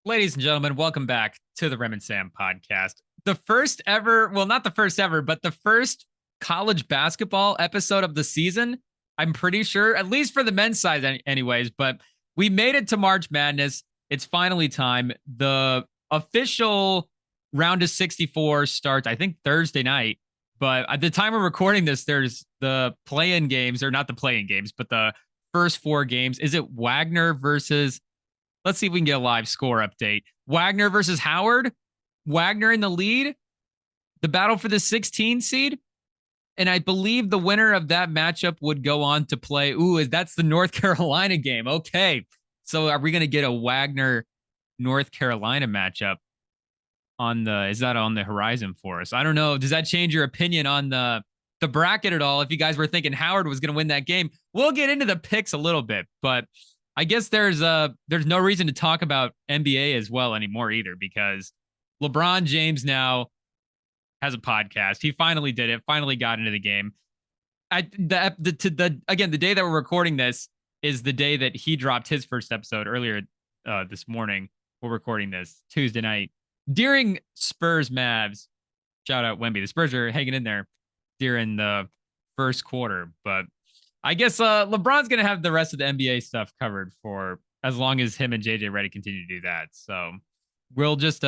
Ladies and gentlemen, welcome back to the Rem and Sam podcast. The first ever, well, not the first ever, but the first college basketball episode of the season. I'm pretty sure, at least for the men's side, anyways. But we made it to March Madness. It's finally time. The official round of 64 starts, I think, Thursday night. But at the time of recording this, there's the play-in games, or not the play-in games, but the first four games. Is it Wagner versus? Let's see if we can get a live score update. Wagner versus Howard. Wagner in the lead. The battle for the 16 seed. And I believe the winner of that matchup would go on to play. That's the North Carolina game. Okay. So are we going to get a Wagner North Carolina matchup is that on the horizon for us? I don't know. Does that change your opinion on the bracket at all? If you guys were thinking Howard was going to win that game, we'll get into the picks a little bit, but I guess there's no reason to talk about NBA as well anymore either, because LeBron James now has a podcast. He finally did it. Finally got into the game. Again, the day that we're recording this is the day that he dropped his first episode earlier this morning. We're recording this Tuesday night during Spurs Mavs. Shout out Wemby. The Spurs are hanging in there during the first quarter, but I guess LeBron's going to have the rest of the NBA stuff covered for as long as him and JJ Redick continue to do that. So we'll just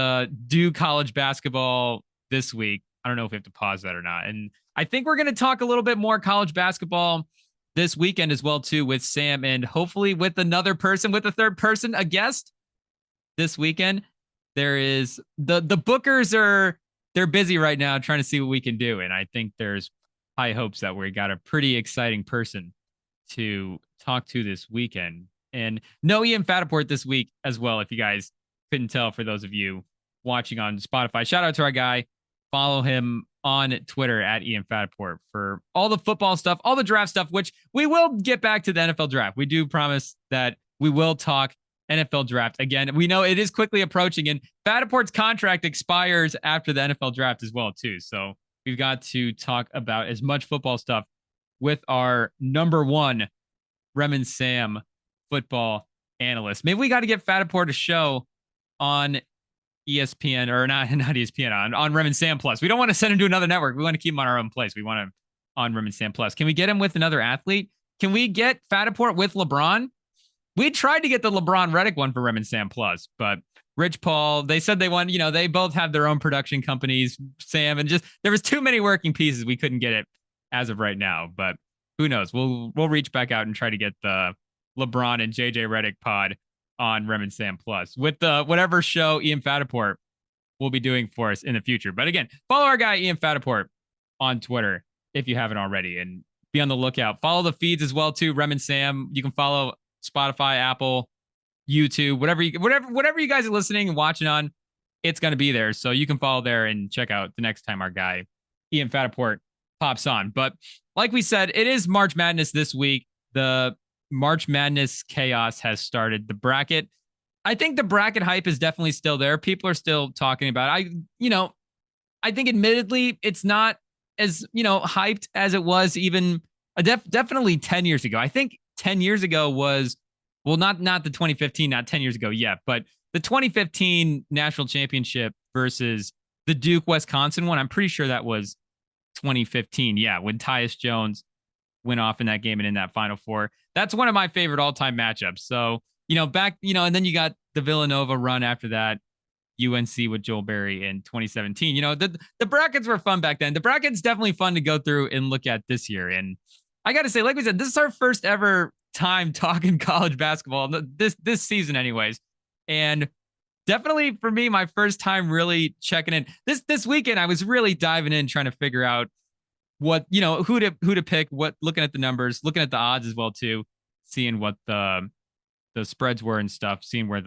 do college basketball this week. I don't know if we have to pause that or not. And I think we're going to talk a little bit more college basketball this weekend as well, too, with Sam and hopefully with another person, with a third person, a guest this weekend. There is the bookers they're busy right now trying to see what we can do. And I think there's high hopes that we got a pretty exciting person to talk to this weekend. And no Ian Fataport this week as well, if you guys couldn't tell, for those of you watching on Spotify. Shout out to our guy. Follow him on Twitter at Ian Fataport for all the football stuff, all the draft stuff, which we will get back to the NFL draft. We do promise that we will talk NFL draft again. We know it is quickly approaching, and Fataport's contract expires after the NFL draft as well, too. So we've got to talk about as much football stuff with our number one Rem and Sam football analyst. Maybe we got to get Fataport a show on ESPN, or not ESPN, on Rem and Sam Plus. We don't want to send him to another network. We want to keep him on our own place. We want him on Rem and Sam Plus. Can we get him with another athlete? Can we get Fataport with LeBron? We tried to get the LeBron Redick one for Rem and Sam Plus, but Rich Paul, they said they want, they both have their own production companies, Sam, and just there was too many working pieces. We couldn't get it as of right now, but who knows? We'll reach back out and try to get the LeBron and JJ Redick pod on Rem and Sam Plus with the whatever show Ian Fataport will be doing for us in the future. But again, follow our guy Ian Fataport on Twitter if you haven't already, and be on the lookout. Follow the feeds as well too. Rem and Sam. You can follow Spotify, Apple, YouTube, whatever you guys are listening and watching on, it's going to be there. So you can follow there and check out the next time our guy Ian Fataport pops on. But like we said, it is March Madness this week. The March Madness chaos has started. The bracket, I think the bracket hype is definitely still there. People are still talking about it. I think admittedly it's not as, hyped as it was even definitely 10 years ago. I think 10 years ago was, well, not the 2015, not 10 years ago yet, but the 2015 national championship versus the Duke Wisconsin one. I'm pretty sure that was 2015. Yeah, when Tyus Jones went off in that game and in that Final Four. That's one of my favorite all-time matchups. So, back, and then you got the Villanova run after that, UNC with Joel Berry in 2017. The brackets were fun back then. The bracket's definitely fun to go through and look at this year. And I got to say, like we said, this is our first ever time talking college basketball this season anyways, and definitely for me, my first time really checking in this weekend. I was really diving in, trying to figure out what, who to pick, what, looking at the numbers, looking at the odds as well too, seeing what the spreads were and stuff, seeing where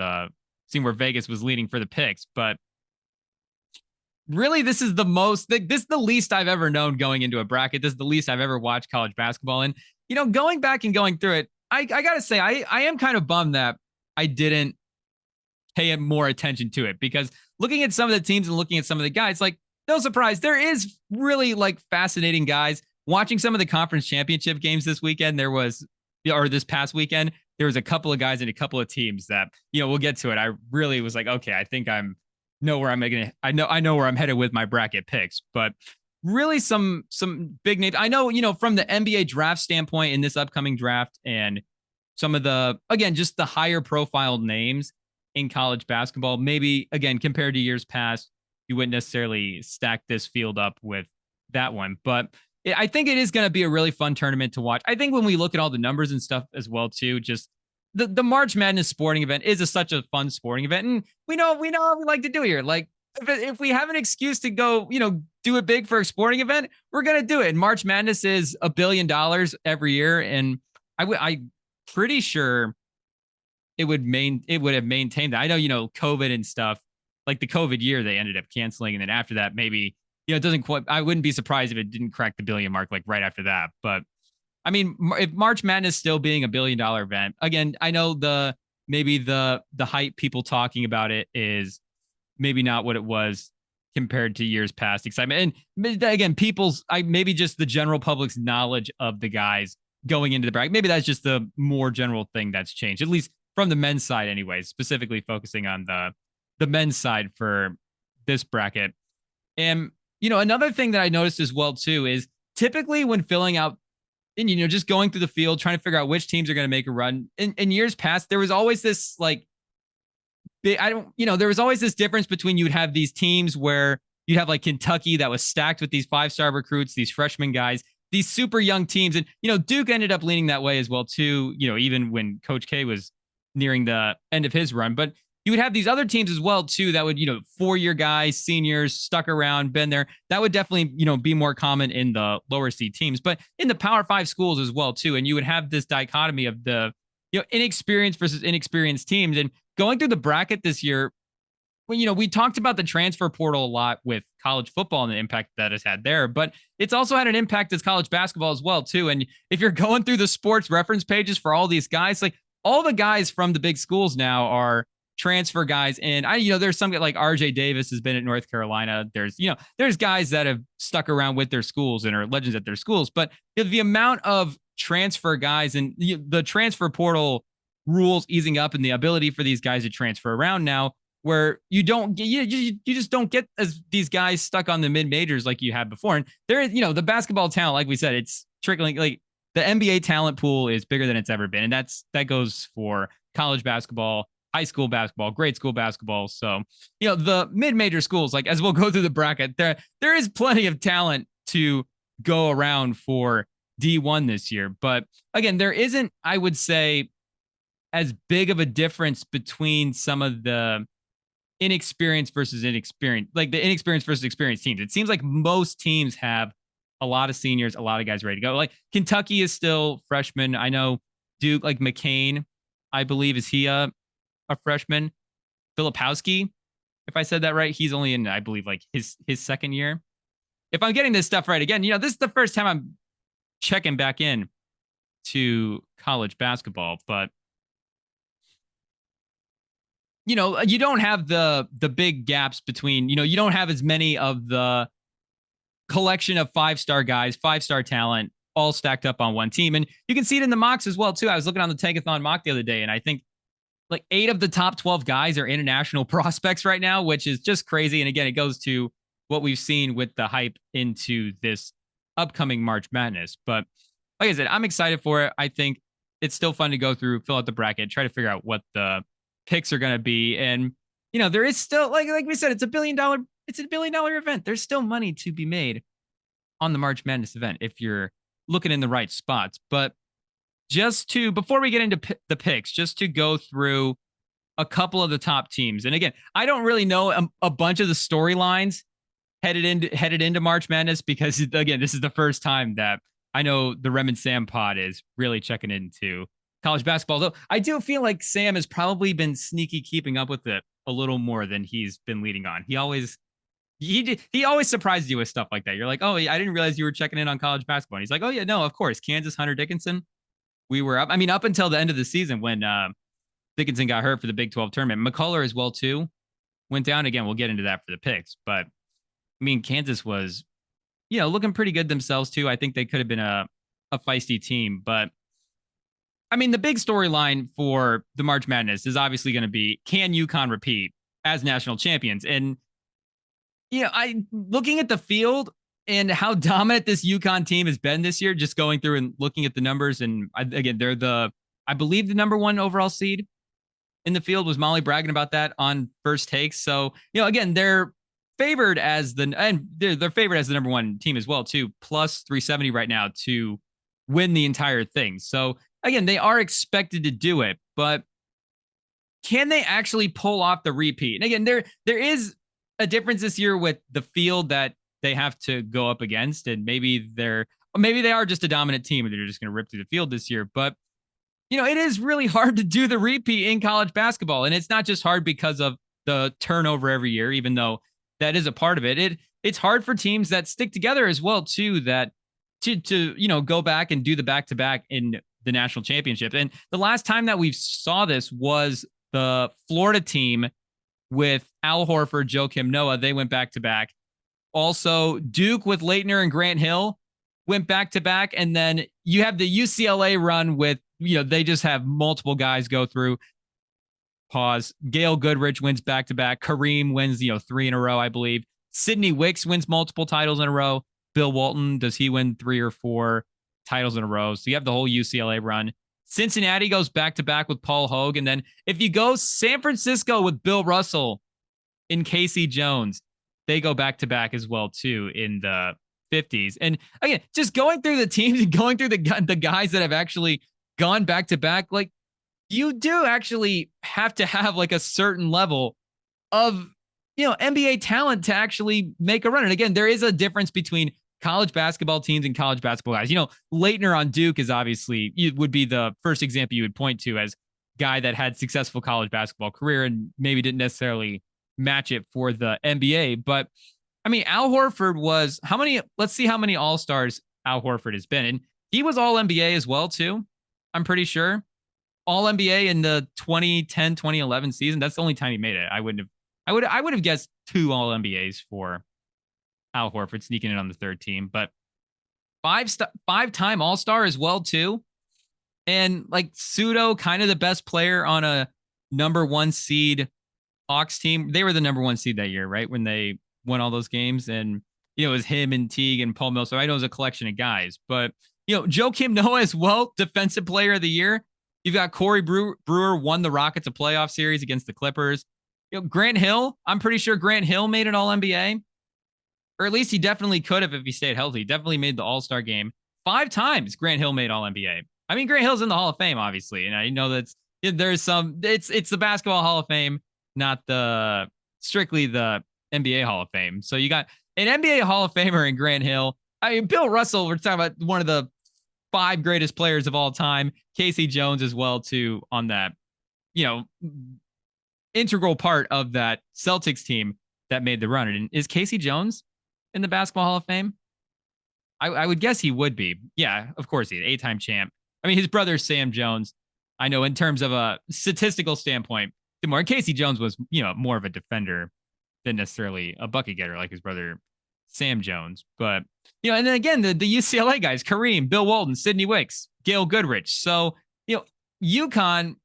Vegas was leading for the picks. But really, this is the least I've ever known going into a bracket. This is the least I've ever watched college basketball. And, going back and going through it, I got to say, I am kind of bummed that I didn't pay more attention to it, because looking at some of the teams and looking at some of the guys, like, no surprise, there is really fascinating guys. Watching some of the conference championship games this weekend, this past weekend, there was a couple of guys and a couple of teams that, we'll get to it. I really was like, okay, I think I know where I'm headed with my bracket picks, but really some big names. I know, from the NBA draft standpoint in this upcoming draft, and some of the, again, just the higher profile names in college basketball, maybe again, compared to years past, you wouldn't necessarily stack this field up with that one. But I think it is going to be a really fun tournament to watch. I think when we look at all the numbers and stuff as well, too, just the March Madness sporting event is such a fun sporting event. And we know what we like to do here. Like, if we have an excuse to go, do it big for a sporting event, we're going to do it. And March Madness is $1 billion every year. And I'm pretty sure it would have maintained that. I know, COVID and stuff, like the COVID year, they ended up canceling. And then after that, maybe, it doesn't quite, I wouldn't be surprised if it didn't crack the billion mark, like right after that. But I mean, if March Madness still being $1 billion event, again, I know maybe the hype people talking about it is maybe not what it was compared to years past excitement. And again, maybe just the general public's knowledge of the guys going into the bracket. Maybe that's just the more general thing that's changed, at least from the men's side anyways, specifically focusing on the men's side for this bracket. And, another thing that I noticed as well, too, is typically when filling out and, just going through the field, trying to figure out which teams are going to make a run in years past, there was always this like, there was always this difference between you'd have these teams where you'd have like Kentucky that was stacked with these 5-star recruits, these freshman guys, these super young teams. And, Duke ended up leaning that way as well, too, even when Coach K was nearing the end of his run. But you would have these other teams as well, too, that would, 4-year guys, seniors, stuck around, been there. That would definitely, be more common in the lower seed teams, but in the Power 5 schools as well, too. And you would have this dichotomy of the, inexperienced versus inexperienced teams. And going through the bracket this year, when, we talked about the transfer portal a lot with college football and the impact that has had there, but it's also had an impact as college basketball as well, too. And if you're going through the sports reference pages for all these guys, like all the guys from the big schools now are transfer guys. And there's some like RJ Davis has been at North Carolina. There's guys that have stuck around with their schools and are legends at their schools, but the amount of transfer guys and the transfer portal rules easing up and the ability for these guys to transfer around now, where you just don't get as these guys stuck on the mid majors like you had before. And there is, the basketball talent, like we said, it's trickling. Like the NBA talent pool is bigger than it's ever been. And that goes for college basketball, high school basketball, grade school basketball. So, the mid-major schools, like as we'll go through the bracket, there is plenty of talent to go around for D1 this year. But again, there isn't, I would say, as big of a difference between some of the inexperienced versus inexperienced, like the inexperienced versus experienced teams. It seems like most teams have a lot of seniors, a lot of guys ready to go. Like Kentucky is still freshman. I know Duke, like McCain, I believe, is he a freshman? Filipowski, if I said that right, he's only in, I believe, like his second year. If I'm getting this stuff right, again, this is the first time I'm checking back in to college basketball, but you don't have the big gaps between, you don't have as many of the collection of 5-star guys, 5-star talent, all stacked up on one team. And you can see it in the mocks as well, too. I was looking on the Tankathon mock the other day, and I think like 8 of the top 12 guys are international prospects right now, which is just crazy. And again, it goes to what we've seen with the hype into this upcoming March Madness. But like I said, I'm excited for it. I think it's still fun to go through, fill out the bracket, try to figure out what the picks are going to be. And, there is still, like we said, it's a $1 billion event. There's still money to be made on the March Madness event if you're looking in the right spots. But before we get into the picks, just to go through a couple of the top teams. And again, I don't really know a bunch of the storylines headed into March Madness, because again, this is the first time that I know the Rem and Sam pod is really checking into college basketball. Though I do feel like Sam has probably been sneaky keeping up with it a little more than he's been leading on. He always surprises you with stuff like that. You're like, oh, I didn't realize you were checking in on college basketball. And he's like, oh yeah, no, of course. Kansas, Hunter Dickinson. We were up. I mean, up until the end of the season when Dickinson got hurt for the Big 12 tournament. McCullough as well, too, went down. Again, we'll get into that for the picks. But, I mean, Kansas was, looking pretty good themselves, too. I think they could have been a feisty team. But I mean, the big storyline for the March Madness is obviously going to be, can UConn repeat as national champions? And, I looking at the field and how dominant this UConn team has been this year, just going through and looking at the numbers. And again, they're I believe, the number one overall seed in the field. Was Molly bragging about that on First Takes? So, again, they're favored as they're favored as the number one team as well, too, plus 370 right now to win the entire thing. So again, they are expected to do it, but can they actually pull off the repeat? And again, there is a difference this year with the field that they have to go up against, and maybe they are just a dominant team and they're just going to rip through the field this year. But it is really hard to do the repeat in college basketball, and it's not just hard because of the turnover every year, even though that is a part of it. It's hard for teams that stick together as well too, that to go back and do the back-to-back in the national championship. And the last time that we saw this was the Florida team with Al Horford, Joakim Noah. They went back-to-back. Also, Duke with Leitner and Grant Hill went back-to-back. And then you have the UCLA run with, they just have multiple guys go through. Pause. Gail Goodrich wins back-to-back. Kareem wins, 3 in a row, I believe. Sidney Wicks wins multiple titles in a row. Bill Walton, does he win 3 or 4 titles in a row? So you have the whole UCLA run. Cincinnati goes back-to-back with Paul Hogue. And then if you go San Francisco with Bill Russell and Casey Jones, they go back-to-back as well, too, in the 50s. And again, just going through the teams and going through the guys that have actually gone back-to-back, like, you do actually have to have like a certain level of, NBA talent to actually make a run. And again, there is a difference between college basketball teams and college basketball guys. Leitner on Duke is obviously, would be the first example you would point to as guy that had successful college basketball career and maybe didn't necessarily match it for the NBA. But I mean, Al Horford was let's see how many All-Stars Al Horford has been. And he was all NBA as well, too. I'm pretty sure. All NBA in the 2010, 2011 season. That's the only time he made it. I would have guessed 2 All NBAs for Al Horford sneaking in on the third team, but 5-time All-Star as well, too. And like pseudo kind of the best player on a number 1 seed Hawks team. They were the number 1 seed that year, right? When they won all those games. And, it was him and Teague and Paul Millsap. I know it was a collection of guys, but, Joakim Noah as well, defensive player of the year. You've got Corey Brewer won the Rockets a playoff series against the Clippers. Grant Hill, I'm pretty sure Grant Hill made an All-NBA. Or at least he definitely could have if he stayed healthy. Definitely made the All-Star game. 5 times Grant Hill made All-NBA. I mean, Grant Hill's in the Hall of Fame, obviously. And I know it's the Basketball Hall of Fame, not strictly the NBA Hall of Fame. So you got an NBA Hall of Famer in Grant Hill. I mean, Bill Russell, we're talking about one of the 5 greatest players of all time. Casey Jones as well, too, on that, integral part of that Celtics team that made the run. And is Casey Jones in the Basketball Hall of Fame? I would guess he would be. Yeah, of course he is. 8-time champ. I mean, his brother Sam Jones, I know in terms of a statistical standpoint, Casey Jones was, more of a defender than necessarily a bucket getter like his brother Sam Jones. But, and then again, the UCLA guys, Kareem, Bill Walton, Sidney Wicks, Gail Goodrich. So, UConn,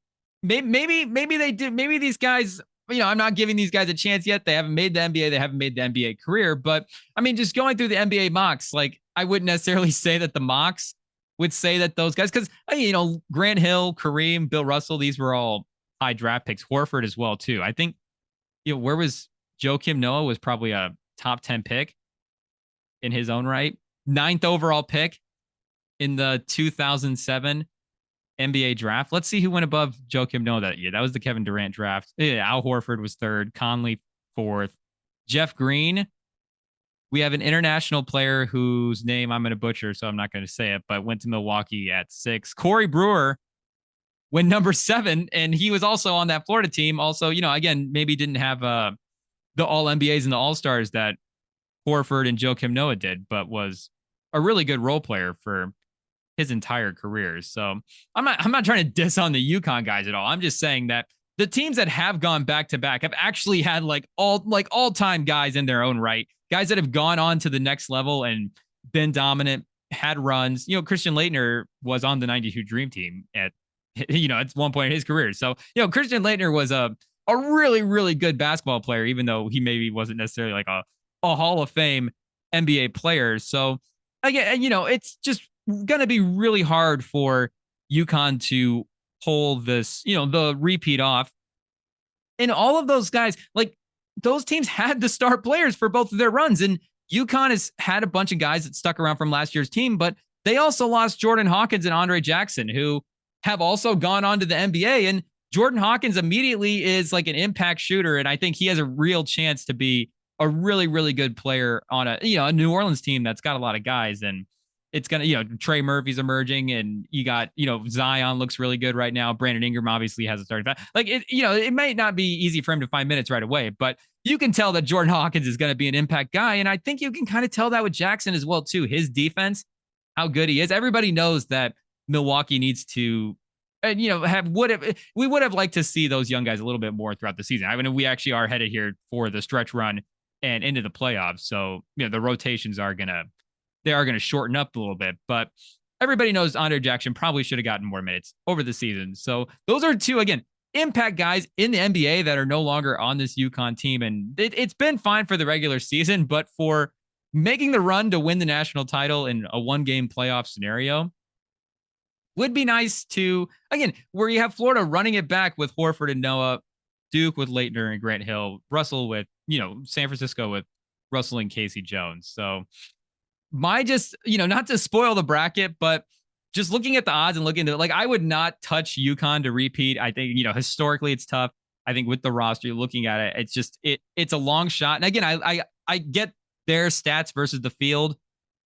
maybe they do. Maybe these guys, I'm not giving these guys a chance yet. They haven't made the NBA. They haven't made the NBA career. But I mean, just going through the NBA mocks, like I wouldn't necessarily say that the mocks would say that those guys, because Grant Hill, Kareem, Bill Russell, these were all high draft picks. Horford as well too. I think where was Joakim Noah was probably a top 10 pick in his own right. 9th overall pick in the 2007 NBA draft. Let's see who went above Joakim Noah that year. That was the Kevin Durant draft. Yeah, Al Horford was 3rd, Conley 4th, Jeff Green. We have an international player whose name I'm going to butcher, so I'm not going to say it, but went to Milwaukee at 6. Corey Brewer went number 7, and he was also on that Florida team. Also, again, maybe didn't have the All NBAs and the All Stars that Horford and Joakim Noah did, but was a really good role player for his entire career. So I'm not trying to diss on the UConn guys at all. I'm just saying that the teams that have gone back to back have actually had all-time guys in their own right, guys that have gone on to the next level and been dominant, had runs. Christian Laettner was on the 92 Dream Team at It's one point in his career. So, Christian Laettner was a really, really good basketball player, even though he maybe wasn't necessarily like a Hall of Fame NBA player. So again, it's just going to be really hard for UConn to pull this, the repeat off. And all of those guys, like those teams had the star players for both of their runs. And UConn has had a bunch of guys that stuck around from last year's team, but they also lost Jordan Hawkins and Andre Jackson, who have also gone on to the NBA. And Jordan Hawkins immediately is like an impact shooter. And I think he has a real chance to be a really, really good player on a New Orleans team that's got a lot of guys. And it's going to, Trey Murphy's emerging, and you got, Zion looks really good right now. Brandon Ingram obviously has a starting. Like it might not be easy for him to find minutes right away, but you can tell that Jordan Hawkins is going to be an impact guy. And I think you can kind of tell that with Jackson as well, too. His defense, how good he is. Everybody knows that Milwaukee needs to, and we would have liked to see those young guys a little bit more throughout the season. I mean, we actually are headed here for the stretch run and into the playoffs. So, the rotations are going to shorten up a little bit, but everybody knows Andre Jackson probably should have gotten more minutes over the season. So those are two, again, impact guys in the NBA that are no longer on this UConn team. And it's been fine for the regular season, but for making the run to win the national title in a 1-game playoff scenario would be nice to, again, where you have Florida running it back with Horford and Noah, Duke with Laettner and Grant Hill, Russell with, San Francisco with Russell and Casey Jones. So not to spoil the bracket, but just looking at the odds and looking at it, like I would not touch UConn to repeat. I think, historically it's tough. I think with the roster, you're looking at it, it's just, it's a long shot. And again, I get their stats versus the field,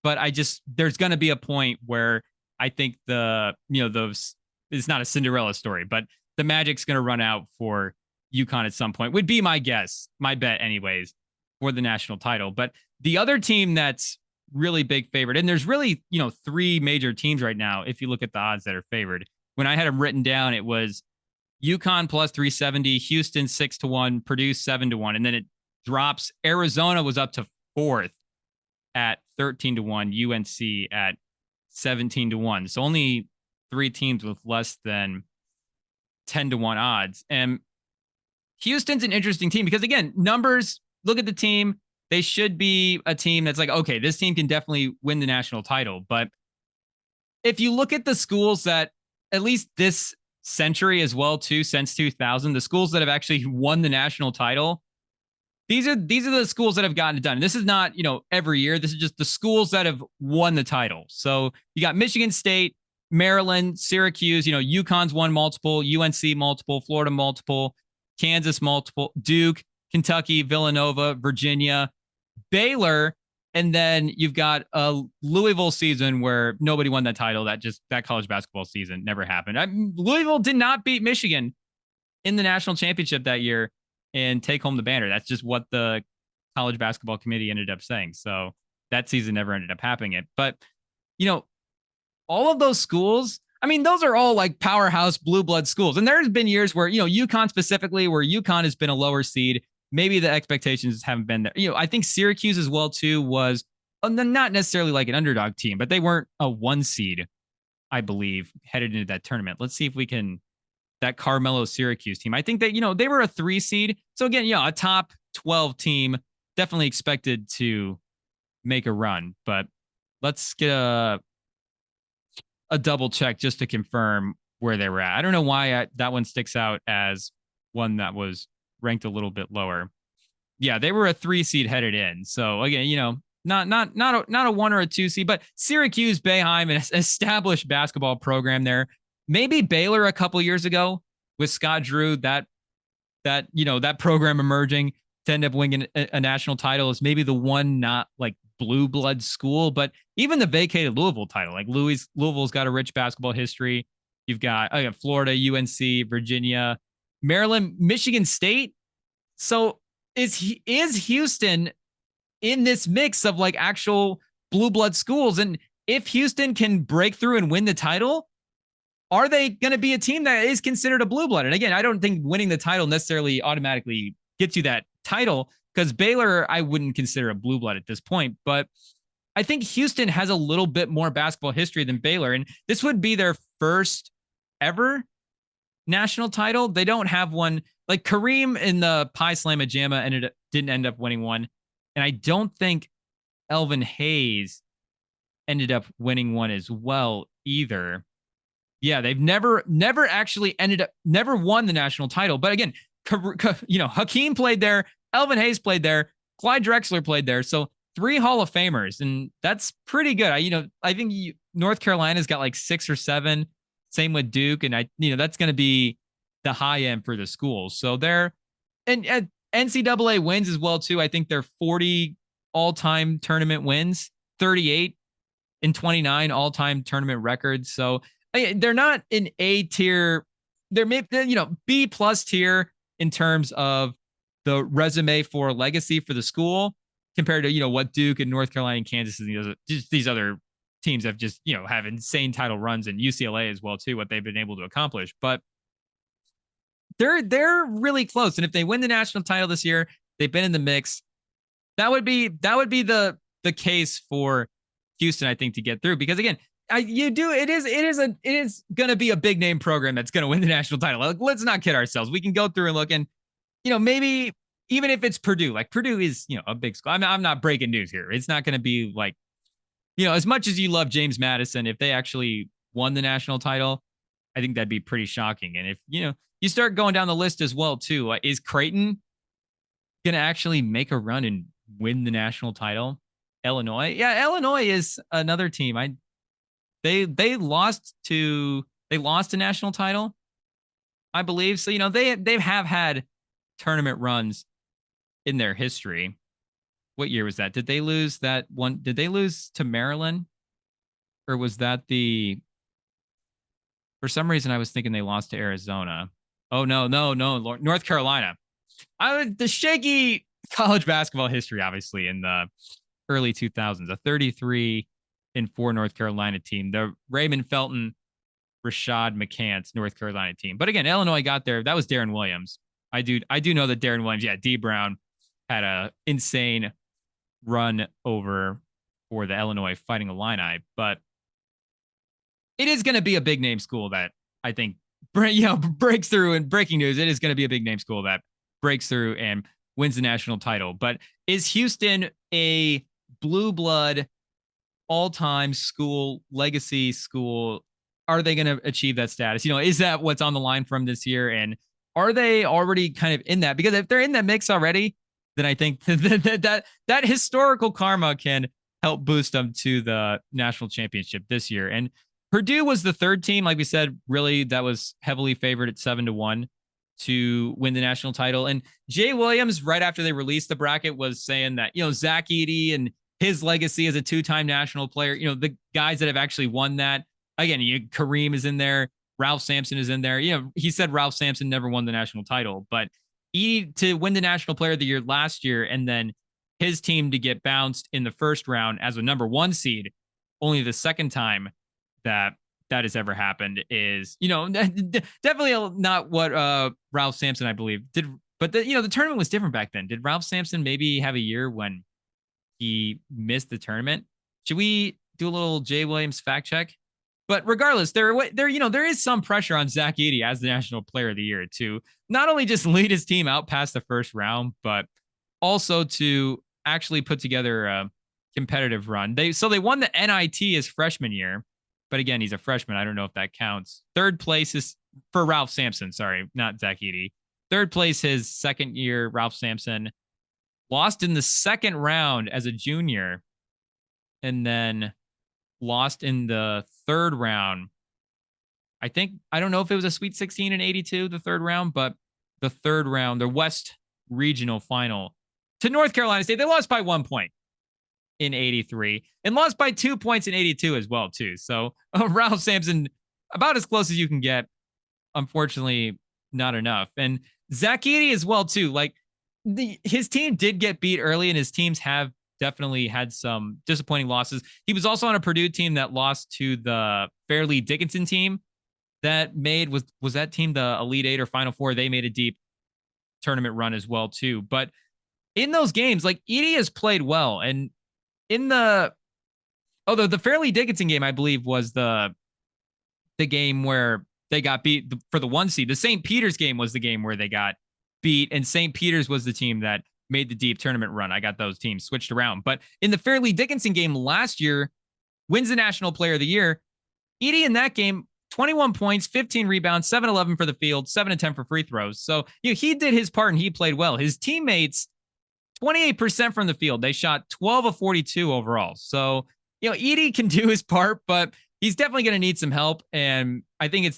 but there's going to be a point where I think those, it's not a Cinderella story, but the Magic's going to run out for UConn at some point, would be my guess, my bet anyways, for the national title. But the other team that's really big favorite, and there's really, 3 major teams right now, if you look at the odds that are favored. When I had them written down, it was UConn plus 370, Houston 6-1, Purdue 7-1, and then it drops. Arizona was up to 4th at 13-1, UNC at 17-1. So only 3 teams with less than 10-1 odds. And Houston's an interesting team because, again, numbers, look at the team. They should be a team that's like, okay, this team can definitely win the national title. But if you look at the schools that, at least this century as well, too, since 2000, the schools that have actually won the national title, these are the schools that have gotten it done. And this is not, every year. This is just the schools that have won the title. So you got Michigan State, Maryland, Syracuse, UConn's won multiple, UNC multiple, Florida multiple, Kansas multiple, Duke, Kentucky, Villanova, Virginia, Baylor, and then you've got a Louisville season where nobody won that title. That college basketball season never happened. Louisville did not beat Michigan in the national championship that year and take home the banner. That's just what the college basketball committee ended up saying. So that season never ended up happening. But, all of those schools, I mean, those are all like powerhouse blue blood schools. And there's been years where, UConn specifically, where UConn has been a lower seed. Maybe the expectations haven't been there. I think Syracuse as well, too, was not necessarily like an underdog team, but they weren't a 1 seed, I believe, headed into that tournament. Let's see if we can, that Carmelo Syracuse team. I think that, they were a 3 seed. So again, a top 12 team, definitely expected to make a run. But let's get a double check just to confirm where they were at. I don't know why that one sticks out as one that was ranked a little bit lower. Yeah, they were a 3 seed headed in. So again, not a 1 or a 2 seed, but Syracuse, Boeheim, an established basketball program there. Maybe Baylor a couple years ago with Scott Drew, that program emerging to end up winning a national title is maybe the one not like blue blood school, but even the vacated Louisville title, like Louisville's got a rich basketball history. You've got Florida, UNC, Virginia, Maryland, Michigan State. So is Houston in this mix of like actual blue blood schools? And if Houston can break through and win the title, are they going to be a team that is considered a blue blood? And again, I don't think winning the title necessarily automatically gets you that title, because Baylor, I wouldn't consider a blue blood at this point, but I think Houston has a little bit more basketball history than Baylor. And this would be their first ever national title. They don't have one. Like Kareem in the Pi Slamma Jamma didn't end up winning one. And I don't think Elvin Hayes ended up winning one as well either. Yeah, they've never actually never won the national title. But again, Hakeem played there, Elvin Hayes played there, Clyde Drexler played there. So 3 Hall of Famers, and that's pretty good. I think North Carolina's got like 6 or 7. Same with Duke, and that's going to be the high end for the schools. So they're and NCAA wins as well too. I think they're 40 all-time tournament wins, 38 and 29 all-time tournament records. So they're not an A tier. They're B plus tier in terms of the resume for legacy for the school compared to what Duke and North Carolina and Kansas and these other teams have just have insane title runs, and UCLA as well too, what they've been able to accomplish. But they're really close, and if they win the national title this year, they've been in the mix. That would be the case for Houston, I think, to get through, because again, it is going to be a big name program that's going to win the national title. Like, let's not kid ourselves. We can go through and look, and maybe even if it's Purdue, like Purdue is a big school. I'm not breaking news here. It's not going to be like as much as you love James Madison, if they actually won the national title, I think that'd be pretty shocking. And if you start going down the list as well too, is Creighton going to actually make a run and win the national title? Illinois, Illinois is another team. They lost a national title, I believe. So they have had tournament runs in their history. What year was that? Did they lose that one? Did they lose to Maryland, or was that for some reason I was thinking they lost to Arizona? Oh no, North Carolina. The shaky college basketball history, obviously, in the early 2000s, a 33-4 North Carolina team, the Raymond Felton, Rashad McCants North Carolina team. But again, Illinois got there. That was Darren Williams. I do know that Darren Williams, D Brown, had a insane run over for the Illinois Fighting Illini. But it is going to be a big name school that I think breaks through. And breaking news, it is going to be a big name school that breaks through and wins the national title. But is Houston a blue blood all-time school, legacy school? Are they going to achieve that status? Is that what's on the line from this year? And are they already kind of in that? Because if they're in that mix already, then I think that historical karma can help boost them to the national championship this year. And Purdue was the third team, like we said, really that was heavily favored at 7-1 to win the national title. And Jay Williams, right after they released the bracket, was saying that Zach Edey and his legacy as a 2-time national player, the guys that have actually won that. Again, Kareem is in there. Ralph Sampson is in there. He said Ralph Sampson never won the national title, but Edey to win the national player of the year last year, and then his team to get bounced in the first round as a number 1 seed, only the second time that has ever happened, is, definitely not what Ralph Sampson, I believe, did. But the tournament was different back then. Did Ralph Sampson maybe have a year when he missed the tournament? Should we do a little Jay Williams fact check? But regardless, there is some pressure on Zach Edey as the national player of the year to not only just lead his team out past the first round, but also to actually put together a competitive run. They won the NIT his freshman year, but again, he's a freshman. I don't know if that counts. Third place is for Ralph Sampson. Sorry, not Zach Edey. Third place his second year. Ralph Sampson lost in the second round as a junior, and then lost in the third round. I don't know if it was a Sweet 16 in 82, the third round, but the third round, the West Regional Final to North Carolina State. They lost by 1 point in 83 and lost by 2 points in 82 as well, too. So Ralph Sampson, about as close as you can get. Unfortunately, not enough. And Zach Edey as well, too. Like his team did get beat early, and his teams have definitely had some disappointing losses. He was also on a Purdue team that lost to the Fairleigh Dickinson team that made, was that team the Elite Eight or Final Four? They made a deep tournament run as well, too. But in those games, like Edey has played well. And in the Fairleigh Dickinson game, I believe, was the game where they got beat for the 1 seed. The St. Peter's game was the game where they got beat, and St. Peter's was the team that made the deep tournament run. I got those teams switched around. But in the Fairleigh Dickinson game last year, wins the National Player of the Year. Edey in that game, 21 points, 15 rebounds, 7-11 for the field, 7-10 for free throws. So he did his part and he played well. His teammates, 28% from the field. They shot 12 of 42 overall. So, Edey can do his part, but he's definitely going to need some help. And I think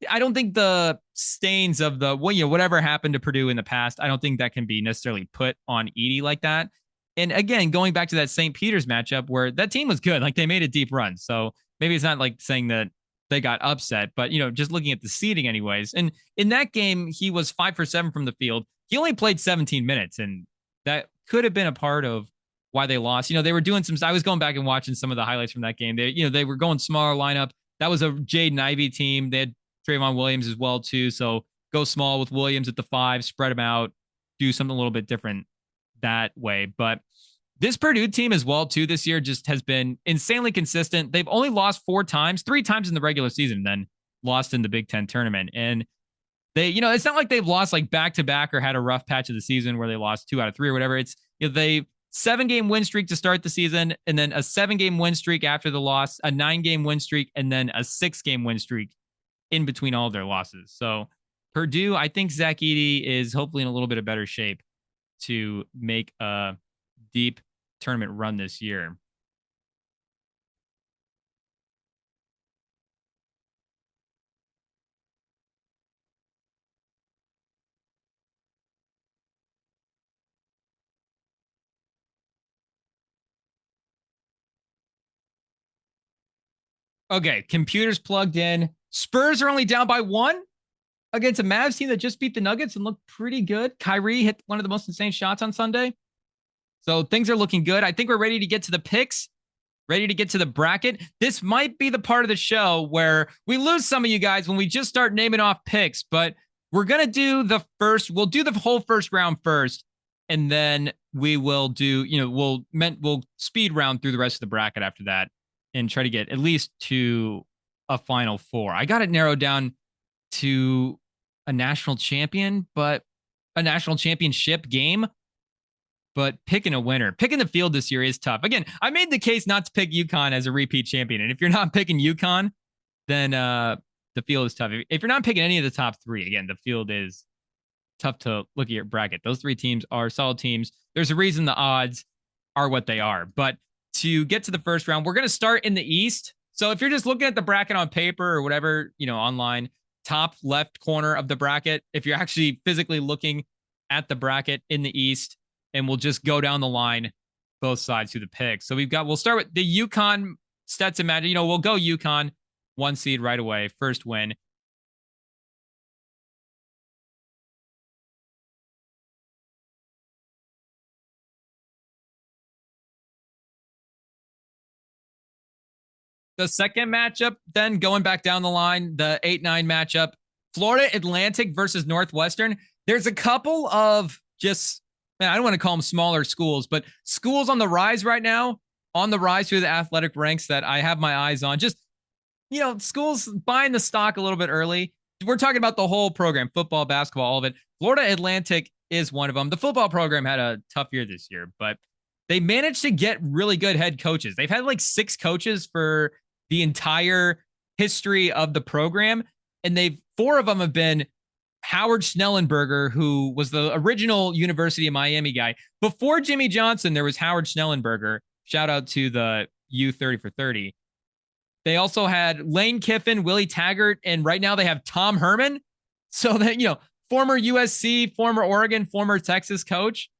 I don't think the stains of whatever happened to Purdue in the past, I don't think that can be necessarily put on Edey like that. And again, going back to that St. Peter's matchup where that team was good, like they made a deep run. So maybe it's not like saying that they got upset, but just looking at the seeding anyways. And in that game, he was 5 for 7 from the field. He only played 17 minutes, and that could have been a part of why they lost. They were doing I was going back and watching some of the highlights from that game. They were going smaller lineup. That was a Jaden Ivey team. They had Trayvon Williams as well too. So go small with Williams at the 5, spread them out, do something a little bit different that way. But this Purdue team as well too this year just has been insanely consistent. They've only lost 4 times, 3 times in the regular season, then lost in the Big Ten tournament. And they, it's not like they've lost like back to back or had a rough patch of the season where they lost 2 out of 3 or whatever. It's they 7-game win streak to start the season, and then a 7-game win streak after the loss, a 9-game win streak, and then a 6-game win streak in between all of their losses. So Purdue, I think Zach Edey is hopefully in a little bit of better shape to make a deep tournament run this year. Okay, computers plugged in. Spurs are only down by 1 against a Mavs team that just beat the Nuggets and looked pretty good. Kyrie hit one of the most insane shots on Sunday. So things are looking good. I think we're ready to get to the picks, ready to get to the bracket. This might be the part of the show where we lose some of you guys when we just start naming off picks, but we're going to do we'll do the whole first round first, and then we will do, we'll speed round through the rest of the bracket after that and try to get at least to a Final Four. I got it narrowed down to a national champion, but a national championship game. But picking a winner, picking the field this year is tough. Again, I made the case not to pick Uconn as a repeat champion. And if you're not picking Uconn, then the field is tough. If you're not picking any of the top 3, again, the field is tough to look at your bracket. Those 3 teams are solid teams. There's a reason the odds are what they are. But to get to the first round, we're going to start in the East. So if you're just looking at the bracket on paper or whatever, online, top left corner of the bracket, if you're actually physically looking at the bracket in the East, and we'll just go down the line, both sides through the picks. So we'll start with the Uconn Stetson match. We'll go Uconn, 1 seed right away, first win. The second matchup, then going back down the line, the 8-9 matchup, Florida Atlantic versus Northwestern. There's a couple of I don't want to call them smaller schools, but schools on the rise right now, on the rise through the athletic ranks that I have my eyes on. Just, schools buying the stock a little bit early. We're talking about the whole program, football, basketball, all of it. Florida Atlantic is one of them. The football program had a tough year this year, but they managed to get really good head coaches. They've had like 6 coaches for the entire history of the program, and 4 of them have been Howard Schnellenberger, who was the original University of Miami guy. Before Jimmy Johnson, there was Howard Schnellenberger. Shout out to the U30 for 30. They also had Lane Kiffin, Willie Taggart, and right now they have Tom Herman. So that, former USC, former Oregon, former Texas coach.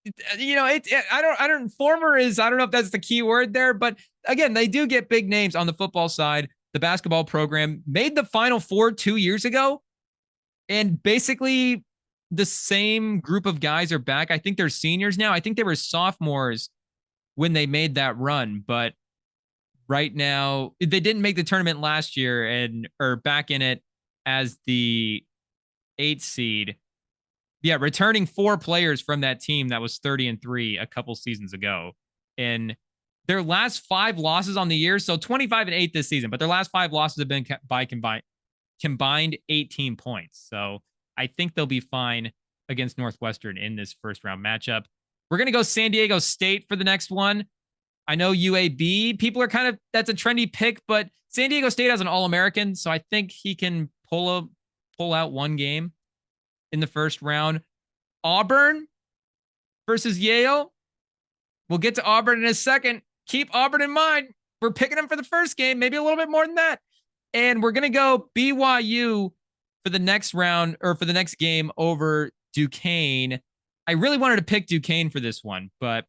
I don't know if that's the key word there, but again, they do get big names on the football side. The basketball program made the Final Four 2 years ago. And basically the same group of guys are back. I think they're seniors now. I think they were sophomores when they made that run, but right now they didn't make the tournament last year and are back in it as the 8th seed. Yeah, returning 4 players from that team that was 30-3 a couple seasons ago. And their last 5 losses on the year, so 25-8 this season, but their last 5 losses have been by combined 18 points. So I think they'll be fine against Northwestern in this first round matchup. We're going to go San Diego State for the next one. I know UAB, people are kind of, that's a trendy pick, but San Diego State has an All-American, so I think he can pull out one game in the first round. Auburn versus Yale. We'll get to Auburn in a second. Keep Auburn in mind. We're picking them for the first game, maybe a little bit more than that. And we're going to go BYU for the next round, or for the next game, over Duquesne. I really wanted to pick Duquesne for this one, but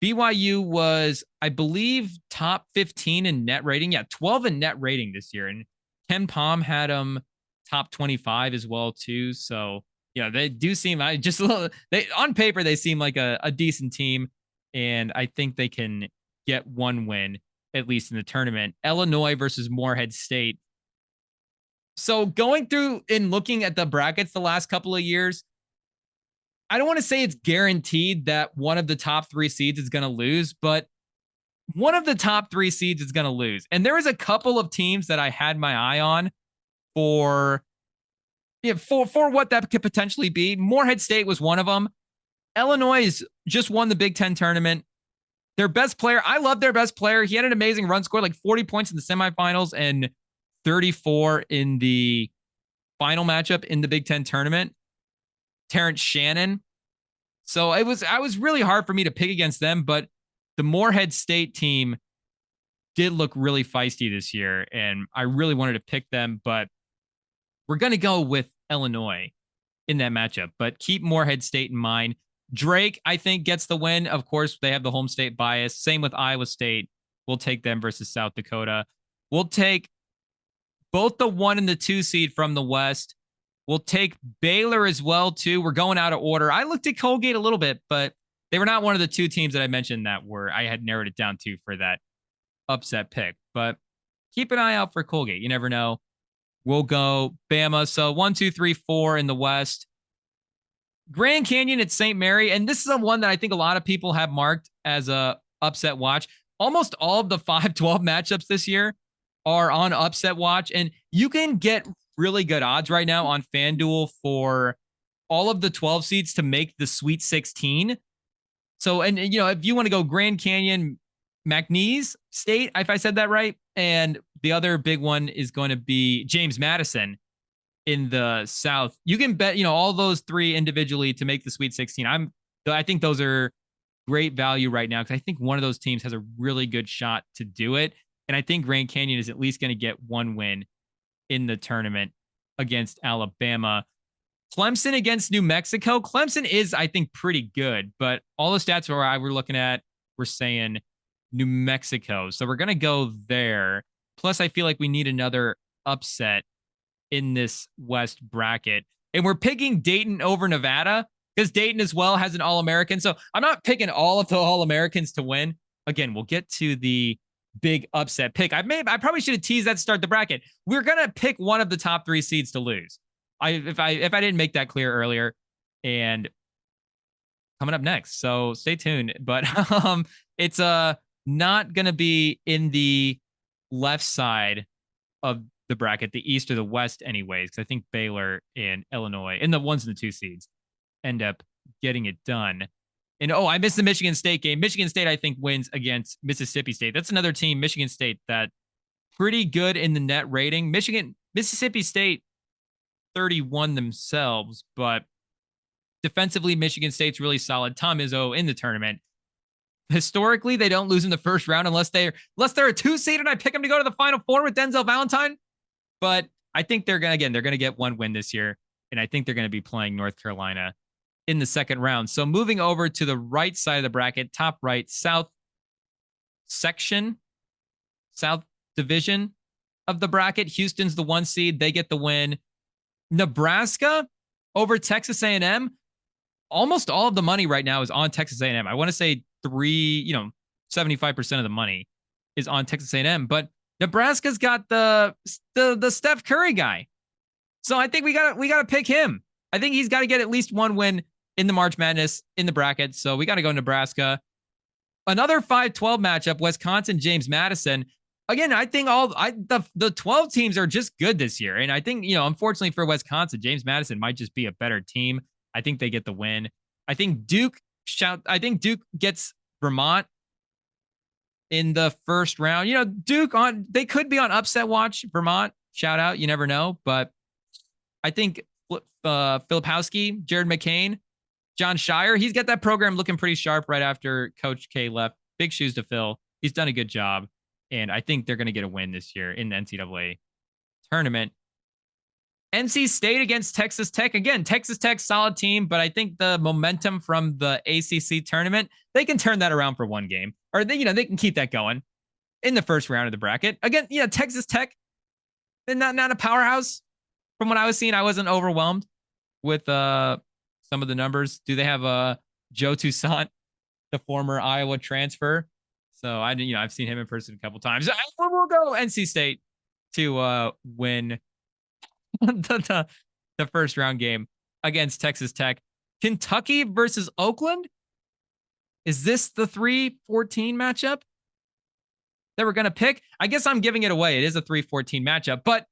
BYU was, I believe, top 15 in net rating. Yeah, 12 in net rating this year. And Ken Palm had them top 25 as well, too. So, yeah, they do seem, on paper, they seem like a decent team. And I think they can get one win, at least in the tournament. Illinois versus Morehead State. So going through and looking at the brackets the last couple of years, I don't want to say it's guaranteed that one of the top 3 seeds is going to lose, but one of the top 3 seeds is going to lose. And there is a couple of teams that I had my eye on for what that could potentially be. Morehead State was one of them. Illinois just won the Big Ten tournament. Their best player, I love their best player. He had an amazing run, scored like 40 points in the semifinals and 34 in the final matchup in the Big Ten tournament. Terrence Shannon. So I was really hard for me to pick against them, but the Morehead State team did look really feisty this year, and I really wanted to pick them, but we're going to go with Illinois in that matchup, but keep Morehead State in mind. Drake, I think, gets the win. Of course, they have the home state bias. Same with Iowa State. We'll take them versus South Dakota. We'll take both the 1 and the 2 seed from the West. We'll take Baylor as well, too. We're going out of order. I looked at Colgate a little bit, but they were not one of the 2 teams that I mentioned that I had narrowed it down to for that upset pick. But keep an eye out for Colgate. You never know. We'll go Bama. So 1, 2, 3, 4 in the West. Grand Canyon at St. Mary. And this is a one that I think a lot of people have marked as a upset watch. Almost all of the 5-12 matchups this year are on upset watch. And you can get really good odds right now on FanDuel for all of the 12 seeds to make the Sweet 16. So, and you know, if you want to go Grand Canyon, McNeese State, if I said that right, and the other big one is going to be James Madison in the South. You can bet, you know, all those 3 individually to make the Sweet 16. I think those are great value right now, because I think one of those teams has a really good shot to do it. And I think Grand Canyon is at least going to get one win in the tournament against Alabama. Clemson against New Mexico. Clemson is, I think, pretty good, but all the stats we're looking at, we're saying New Mexico. So we're going to go there. Plus, I feel like we need another upset in this West bracket. And we're picking Dayton over Nevada, because Dayton as well has an All-American. So I'm not picking all of the All-Americans to win. Again, we'll get to the big upset pick. I probably should have teased that to start the bracket. We're going to pick one of the top 3 seeds to lose. If I didn't make that clear earlier. And coming up next, so stay tuned. But it's not going to be in the left side of the bracket, the East or the West anyways, because I think Baylor and Illinois and the 1s and the 2 seeds end up getting it done. And I missed the Michigan State game. Michigan State, I think, wins against Mississippi State. That's another team, Michigan State, that pretty good in the net rating. Mississippi State 31 themselves, but defensively, Michigan State's really solid. Tom Izzo in the tournament. Historically, they don't lose in the first round unless they're a 2 seed, and I pick them to go to the Final Four with Denzel Valentine. But I think they're going to get one win this year, and I think they're going to be playing North Carolina in the second round. So moving over to the right side of the bracket, top right, South division of the bracket. Houston's the 1 seed. They get the win. Nebraska over Texas A&M. Almost all of the money right now is on Texas A&M. I want to say 75% of the money is on Texas A&M, but Nebraska's got the Steph Curry guy. So I think we got to pick him. I think he's got to get at least one win in the March Madness in the bracket. So we got to go Nebraska. Another 5-12 matchup, Wisconsin, James Madison. again, I think the 12 teams are just good this year. And I think, unfortunately for Wisconsin, James Madison might just be a better team. I think they get the win. I think Duke gets Vermont in the first round. Duke they could be on upset watch. Vermont, shout out. You never know. But I think Filipowski, Jared McCain, John Shire, he's got that program looking pretty sharp right after Coach K left. Big shoes to fill. He's done a good job. And I think they're going to get a win this year in the NCAA tournament. NC State against Texas Tech. Again, Texas Tech, solid team, but I think the momentum from the ACC tournament, they can turn that around for one game. Or they can keep that going in the first round of the bracket. Again, Texas Tech, they're not a powerhouse. From what I was seeing, I wasn't overwhelmed with some of the numbers. Do they have Joe Toussaint, the former Iowa transfer? So I've seen him in person a couple times. We'll go NC State to win the first round game against Texas Tech. Kentucky versus Oakland. Is this the 3-14 matchup that we're going to pick? I guess I'm giving it away. It is a 3-14 matchup, but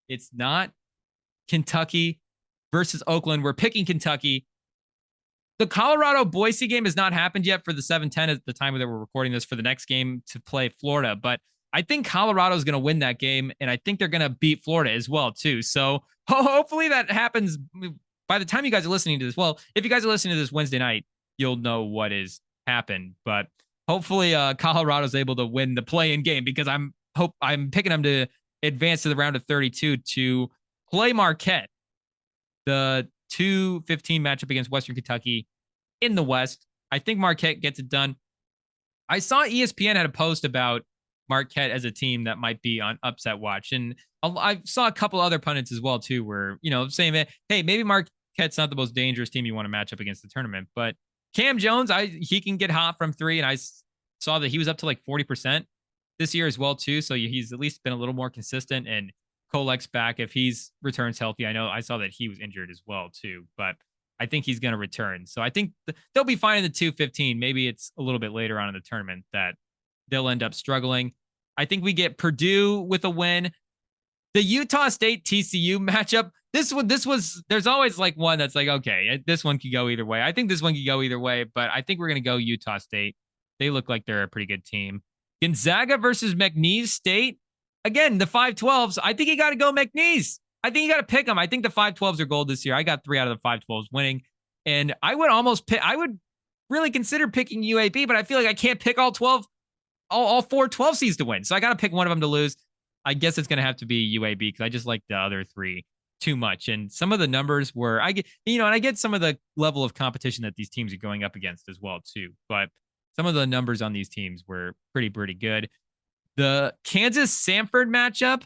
it's not. Kentucky versus Oakland. We're picking Kentucky. The Colorado-Boise game has not happened yet for the 7-10 at the time that we're recording this, for the next game to play Florida. But I think Colorado is going to win that game, and I think they're going to beat Florida as well, too. So hopefully that happens by the time you guys are listening to this. Well, if you guys are listening to this Wednesday night, you'll know what has happened. But hopefully Colorado's able to win the play-in game, because I'm picking them to advance to the round of 32 to play Marquette, the 2-15 matchup against Western Kentucky in the West. I think Marquette gets it done. I saw ESPN had a post about Marquette as a team that might be on upset watch. And I saw a couple other pundits as well, too, where, saying that, hey, maybe Marquette's not the most dangerous team you want to match up against the tournament. But Cam Jones, he can get hot from three. And I saw that he was up to like 40% this year as well, too. So he's at least been a little more consistent. And Kolek's back if he's returns healthy. I saw that he was injured as well, too, but I think he's going to return. So I think they'll be fine in the 2-15. Maybe it's a little bit later on in the tournament that they'll end up struggling. I think we get Purdue with a win. The Utah State TCU matchup. There's always like one that's like, okay, this one could go either way. I think this one could go either way, but I think we're going to go Utah State. They look like they're a pretty good team. Gonzaga versus McNeese State. Again, the 5-12s, I think you got to go McNeese. I think you got to pick them. I think the 5-12s are gold this year. I got 3 out of the 5-12s winning. And I would really consider picking UAB, but I feel like I can't pick all 4 12 seeds to win. So I got to pick one of them to lose. I guess it's going to have to be UAB, because I just like the other 3 too much. And some of the numbers were, I get some of the level of competition that these teams are going up against as well, too. But some of the numbers on these teams were pretty good. The Kansas-Samford matchup,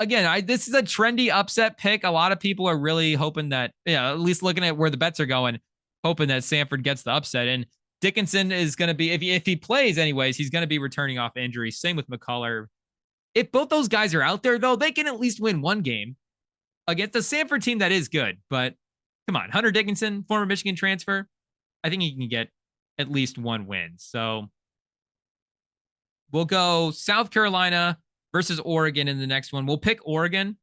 again, this is a trendy upset pick. A lot of people are really hoping that, at least looking at where the bets are going, hoping that Samford gets the upset. And Dickinson is going to be, if he plays anyways, he's going to be returning off injury. Same with McCullough. If both those guys are out there, though, they can at least win one game against the Samford team that is good. But come on, Hunter Dickinson, former Michigan transfer, I think he can get at least one win. So we'll go South Carolina versus Oregon in the next one. We'll pick Oregon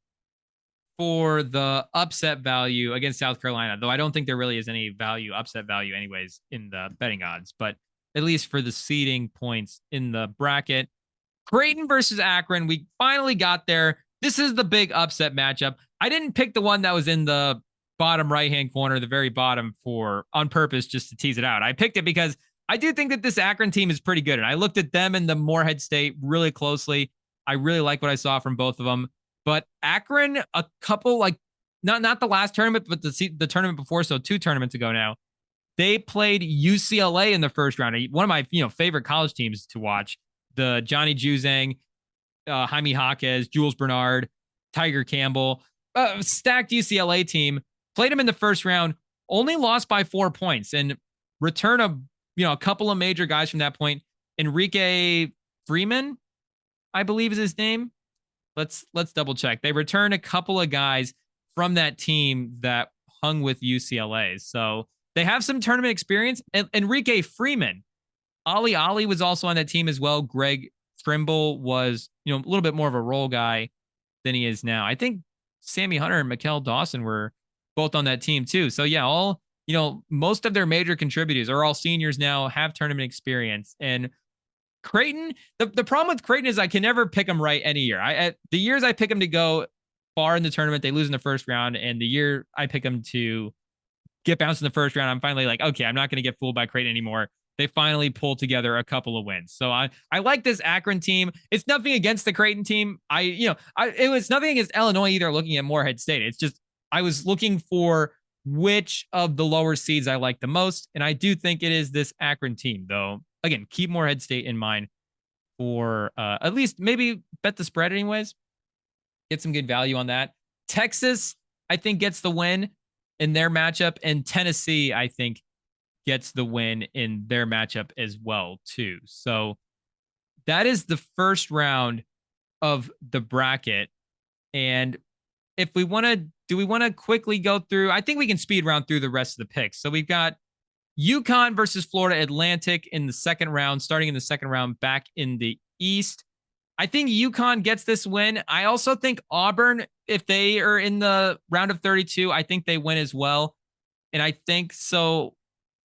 for the upset value against South Carolina, though I don't think there really is any upset value anyways in the betting odds, but at least for the seeding points in the bracket. Creighton versus Akron. We finally got there. This is the big upset matchup. I didn't pick the one that was in the bottom right-hand corner, the very bottom, on purpose, just to tease it out. I picked it because I do think that this Akron team is pretty good. And I looked at them and the Morehead State really closely. I really like what I saw from both of them. But Akron, a couple, like, not the last tournament, but the tournament before, so 2 tournaments ago now, they played UCLA in the first round. One of my favorite college teams to watch. The Johnny Juzang, Jaime Jaquez, Jules Bernard, Tiger Campbell, stacked UCLA team. Played them in the first round, only lost by 4 points, and return a couple of major guys from that point. Enrique Freeman, I believe is his name. Let's double check. They return a couple of guys from that team that hung with UCLA. So they have some tournament experience. And Enrique Freeman, Ali was also on that team as well. Greg Trimble was, a little bit more of a role guy than he is now. I think Sammy Hunter and Mikkel Dawson were both on that team too. So yeah, most of their major contributors are all seniors now, have tournament experience. And Creighton, the problem with Creighton is I can never pick them right any year. The years I pick them to go far in the tournament, they lose in the first round. And the year I pick them to get bounced in the first round, I'm finally like, okay, I'm not going to get fooled by Creighton anymore. They finally pulled together a couple of wins. So I like this Akron team. It's nothing against the Creighton team. It was nothing against Illinois either, looking at Morehead State. It's just, I was looking for which of the lower seeds I like the most. And I do think it is this Akron team, though. Again, keep Morehead State in mind for at least maybe bet the spread anyways. Get some good value on that. Texas, I think, gets the win in their matchup. And Tennessee, I think, gets the win in their matchup as well, too. So that is the first round of the bracket. And if we want to, do we want to quickly go through? I think we can speed round through the rest of the picks. So we've got Uconn versus Florida Atlantic in the second round, starting in the second round back in the East. I think Uconn gets this win. I also think Auburn, if they are in the round of 32, I think they win as well. And I think so.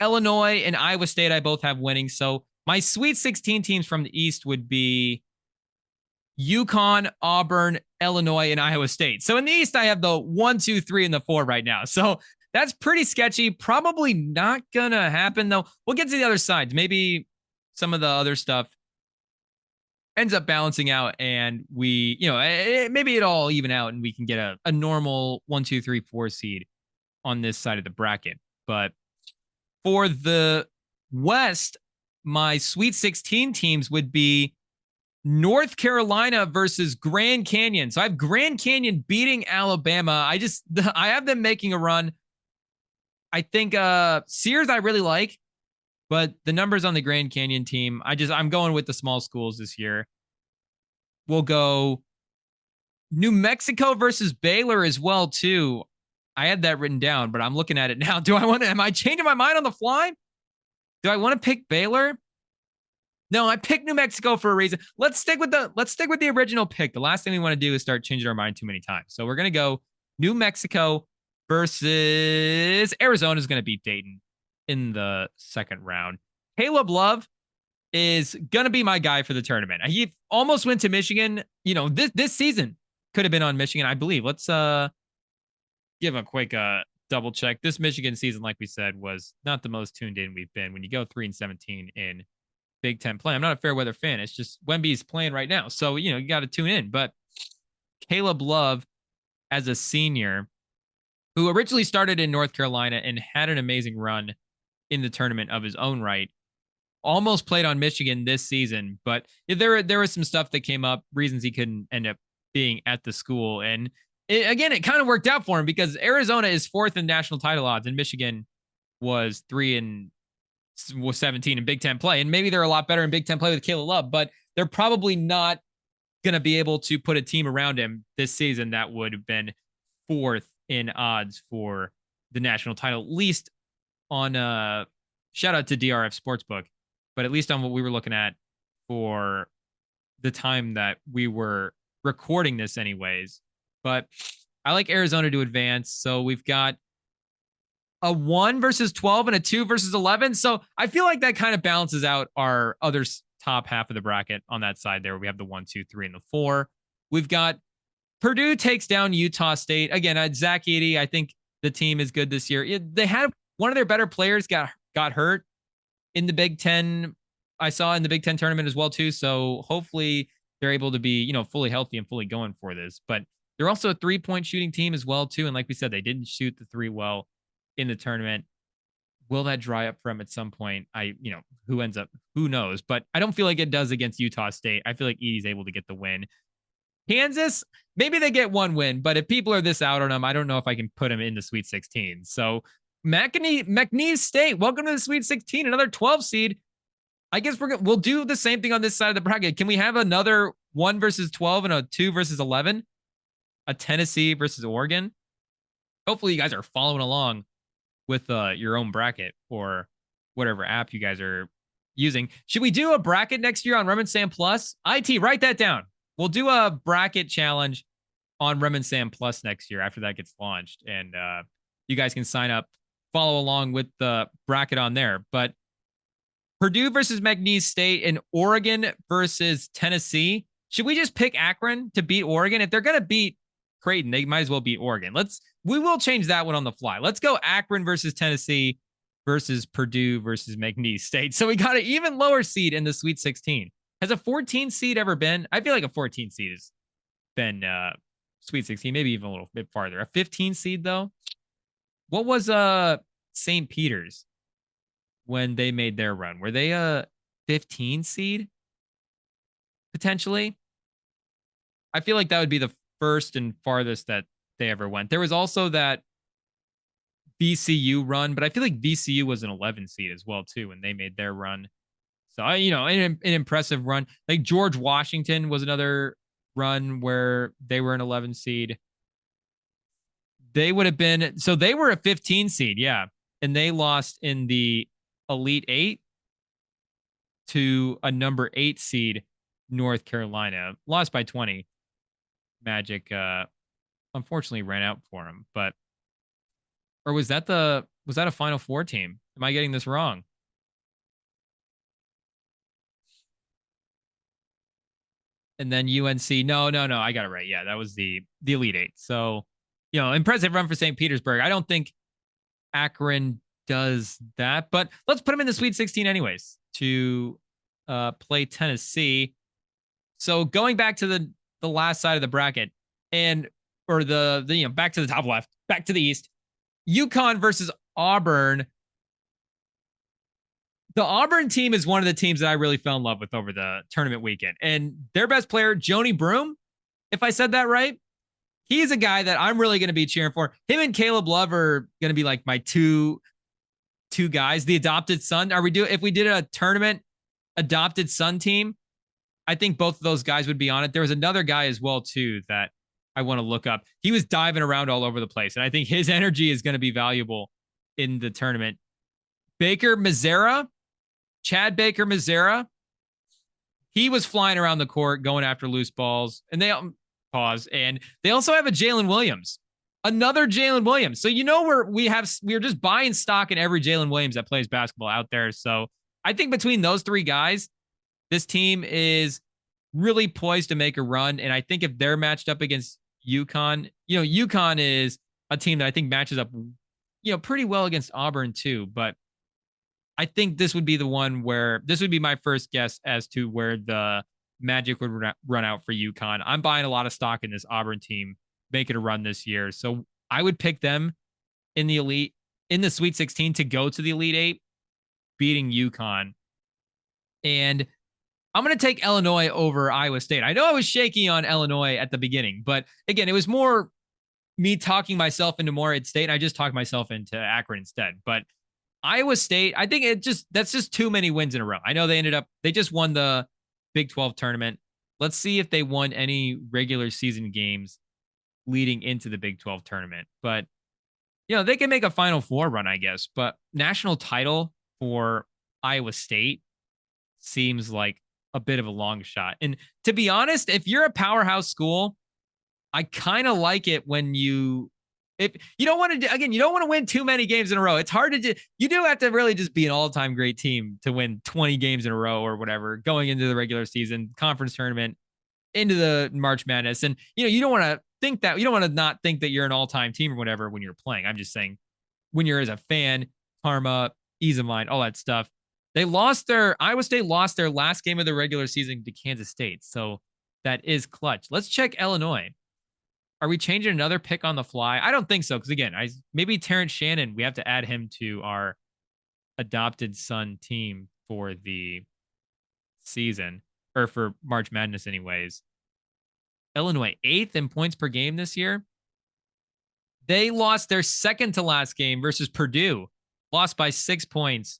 Illinois and Iowa State, I both have winning. So my Sweet 16 teams from the East would be Uconn, Auburn, Illinois, and Iowa State. So in the East, I have the 1, 2, 3, and the 4 right now. So that's pretty sketchy. Probably not going to happen, though. We'll get to the other sides. Maybe some of the other stuff ends up balancing out, and we, maybe it all even out, and we can get a normal 1, 2, 3, 4 seed on this side of the bracket. But for the West, my Sweet 16 teams would be North Carolina versus Grand Canyon. So I have Grand Canyon beating Alabama. I have them making a run. I think Sears I really like, but the numbers on the Grand Canyon team, I'm going with the small schools this year. We'll go New Mexico versus Baylor as well, too. I had that written down, but I'm looking at it now. Am I changing my mind on the fly? Do I want to pick Baylor? No, I picked New Mexico for a reason. Let's stick with the original pick. The last thing we want to do is start changing our mind too many times. So we're going to go New Mexico versus Arizona is going to beat Dayton in the second round. Caleb Love is going to be my guy for the tournament. He almost went to Michigan. This season could have been on Michigan, I believe. Let's give a quick double check. This Michigan season, like we said, was not the most tuned in we've been. When you go 3-17 in Big Ten play, I'm not a fair weather fan. It's just Wemby's playing right now. So, you got to tune in. But Caleb Love, as a senior, who originally started in North Carolina and had an amazing run in the tournament of his own right, almost played on Michigan this season. But there was some stuff that came up, reasons he couldn't end up being at the school. And it kind of worked out for him because Arizona is 4th in national title odds and Michigan was 3-17 in Big Ten play. And maybe they're a lot better in Big Ten play with Caleb Love, but they're probably not going to be able to put a team around him this season that would have been 4th in odds for the national title, at least on shout out to DRF Sportsbook, but at least on what we were looking at for the time that we were recording this anyways. But I like Arizona to advance. So we've got a 1 versus 12 and a 2 versus 11. So I feel like that kind of balances out our other top half of the bracket on that side there. We have the 1, 2, 3, and the 4. We've got Purdue takes down Utah State. Again, Zach Edey, I think the team is good this year. They had one of their better players got hurt in the Big Ten. I saw in the Big Ten tournament as well, too. So hopefully they're able to be, fully healthy and fully going for this. But they're also a 3-point shooting team as well, too. And like we said, they didn't shoot the 3 well in the tournament. Will that dry up for them at some point? Who ends up, who knows? But I don't feel like it does against Utah State. I feel like Edey's able to get the win. Kansas, maybe they get one win, but if people are this out on them, I don't know if I can put them in the Sweet 16. So McNeese State, welcome to the Sweet 16, another 12 seed. I guess we'll do the same thing on this side of the bracket. Can we have another 1 versus 12 and a 2 versus 11? A Tennessee versus Oregon? Hopefully you guys are following along with your own bracket or whatever app you guys are using. Should we do a bracket next year on Rem and Sam Plus? IT, write that down. We'll do a bracket challenge on Rem and Sam Plus next year after that gets launched. And you guys can sign up, follow along with the bracket on there. But Purdue versus McNeese State and Oregon versus Tennessee. Should we just pick Akron to beat Oregon? If they're going to beat Creighton, they might as well beat Oregon. We will change that one on the fly. Let's go Akron versus Tennessee versus Purdue versus McNeese State. So we got an even lower seed in the Sweet 16. Has a 14 seed ever been? I feel like a 14 seed has been Sweet 16, maybe even a little bit farther. A 15 seed though. What was St. Peter's when they made their run? Were they a 15 seed potentially? I feel like that would be the first and farthest that they ever went. There was also that VCU run, but I feel like VCU was an 11 seed as well too when they made their run. So an impressive run. Like George Washington was another run where they were an 11 seed. They would have been, so they were a 15 seed, yeah, and they lost in the Elite Eight to a number 8 seed, North Carolina. Lost by 20. Magic unfortunately ran out for him, but or was that a Final Four team? Am I getting this wrong? And then UNC. No, I got it right. Yeah, that was the Elite Eight. So, impressive run for St. Petersburg. I don't think Akron does that, but let's put them in the Sweet 16 anyways to play Tennessee. So going back to the last side of the bracket or the back to the top left, back to the East, Uconn versus Auburn. The Auburn team is one of the teams that I really fell in love with over the tournament weekend. And their best player, Joni Broom, if I said that right, he's a guy that I'm really going to be cheering for. Him and Caleb Love are going to be like my two guys. The adopted son. If we did a tournament adopted son team, I think both of those guys would be on it. There was another guy as well too that I want to look up. He was diving around all over the place, and I think his energy is going to be valuable in the tournament. Baker Mazzara, Chad Baker Mazzara, he was flying around the court going after loose balls, and they also have a Jalen Williams, another Jalen Williams. So we're just buying stock in every Jalen Williams that plays basketball out there. So I think between those three guys, this team is really poised to make a run. And I think if they're matched up against Uconn, Uconn is a team that I think matches up, pretty well against Auburn too. But I think this would be the one where this would be my first guess as to where the magic would run out for Uconn. I'm buying a lot of stock in this Auburn team making a run this year. So I would pick them in the Sweet 16 to go to the Elite Eight, beating Uconn. And I'm going to take Illinois over Iowa State. I know I was shaky on Illinois at the beginning, but again, it was more me talking myself into Morehead State. And I just talked myself into Akron instead. But Iowa State, I think that's just too many wins in a row. I know they just won the Big 12 tournament. Let's see if they won any regular season games leading into the Big 12 tournament. But, they can make a Final Four run, I guess. But national title for Iowa State seems like a bit of a long shot. And to be honest, if you're a powerhouse school, I kind of like it when if you don't want to, again, you don't want to win too many games in a row. It's hard to do. You do have to really just be an all-time great team to win 20 games in a row or whatever, going into the regular season, conference tournament, into the March Madness. And, you don't want to think that, you don't want to not think that you're an all-time team or whatever when you're playing. I'm just saying when you're as a fan, karma, ease of mind, all that stuff. Iowa State lost their last game of the regular season to Kansas State. So that is clutch. Let's check Illinois. Are we changing another pick on the fly? I don't think so. Because again, maybe Terrence Shannon, we have to add him to our adopted son team for the season or for March Madness anyways. Illinois 8th in points per game this year. They lost their second to last game versus Purdue, lost by 6 points,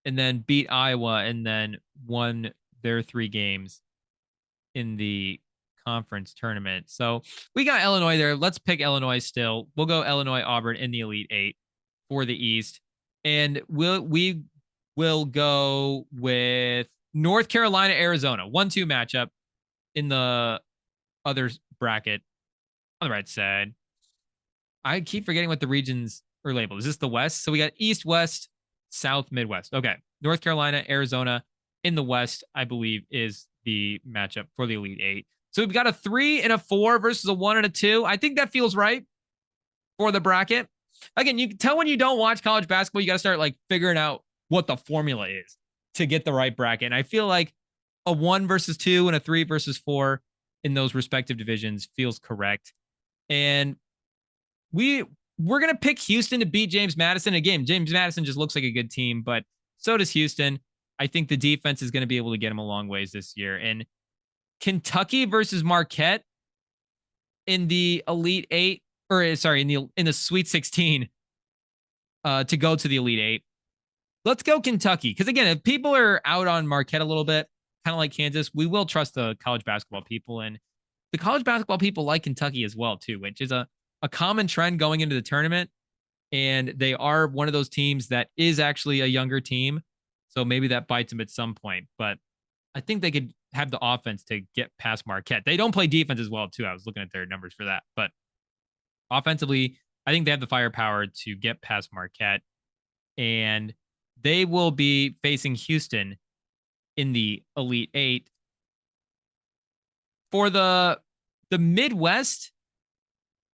and then beat Iowa and then won their 3 games in the conference tournament. So we got Illinois there. Let's pick Illinois still. We'll go Illinois, Auburn in the Elite Eight for the East. And we We'll go with North Carolina, Arizona, 1-2 matchup in the other bracket on the right side. I keep forgetting what the regions are labeled. Is this the West? So we got East, West, South, Midwest. Okay. North Carolina, Arizona in the West, I believe, is the matchup for the Elite Eight. So we've got a 3 and a 4 versus a 1 and a 2. I think that feels right for the bracket. Again, you can tell when you don't watch college basketball, you got to start like figuring out what the formula is to get the right bracket. And I feel like a 1 versus 2 and a 3 versus 4 in those respective divisions feels correct. And we're going to pick Houston to beat James Madison. Again, James Madison just looks like a good team, but so does Houston. I think the defense is going to be able to get them a long ways this year. And Kentucky versus Marquette in the Elite Eight, or sorry, in the Sweet 16 to go to the Elite Eight. Let's go Kentucky. Because again, if people are out on Marquette a little bit, kind of like Kansas, we will trust the college basketball people. And the college basketball people like Kentucky as well, too, which is a common trend going into the tournament. And they are one of those teams that is actually a younger team. So maybe that bites them at some point. But I think they could have the offense to get past Marquette. They don't play defense as well, too. I was looking at their numbers for that. But offensively, I think they have the firepower to get past Marquette. And they will be facing Houston in the Elite Eight. For the Midwest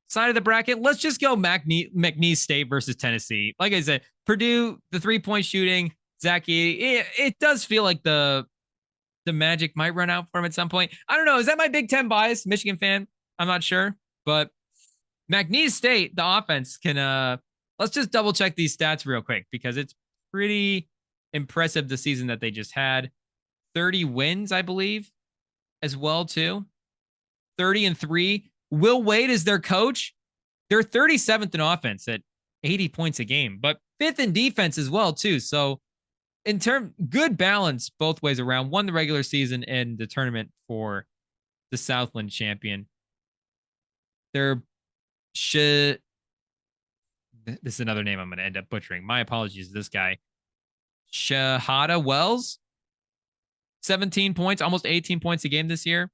side of the bracket, let's just go McNeese State versus Tennessee. Like I said, Purdue, the 3-point shooting, Zach Edey, it does feel like the magic might run out for him at some point. I don't know. Is that my Big Ten bias? Michigan fan? I'm not sure. But McNeese State, the offense can, let's just double check these stats real quick because it's pretty impressive the season that they just had. 30 wins, I believe, as well, too. 30-3. Will Wade is their coach. They're 37th in offense at 80 points a game, but 5th in defense as well, too. So in good balance both ways around. Won the regular season and the tournament for the Southland champion. This is another name I'm going to end up butchering. My apologies to this guy. Shahada Wells, 17 points, almost 18 points a game this year.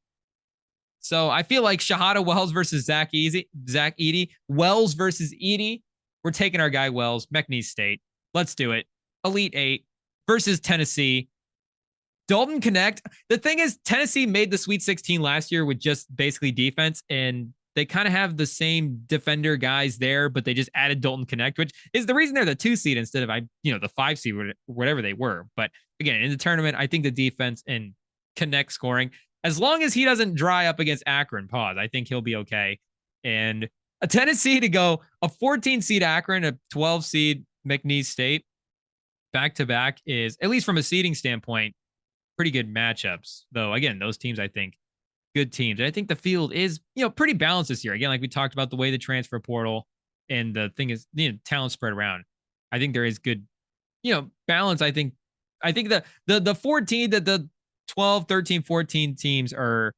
So I feel like Shahada Wells versus Zach Edey. Wells versus Edey. We're taking our guy Wells, McNeese State. Let's do it. Elite Eight versus Tennessee. Dalton Connect. The thing is, Tennessee made the Sweet 16 last year with just basically defense, and they kind of have the same defender guys there, but they just added Dalton Connect, which is the reason they're the 2 seed instead of the 5 seed, whatever they were. But again, in the tournament, I think the defense and Connect scoring, as long as he doesn't dry up against Akron, I think he'll be okay. And a Tennessee to go a 14 seed Akron, a 12 seed McNeese State back to back is, at least from a seeding standpoint, pretty good matchups. Though again, those teams, I think, good teams. And I think the field is, pretty balanced this year. Again, like we talked about the way the transfer portal and the thing is, talent spread around. I think there is good, balance. I think the 14, the 12, 13, 14 teams are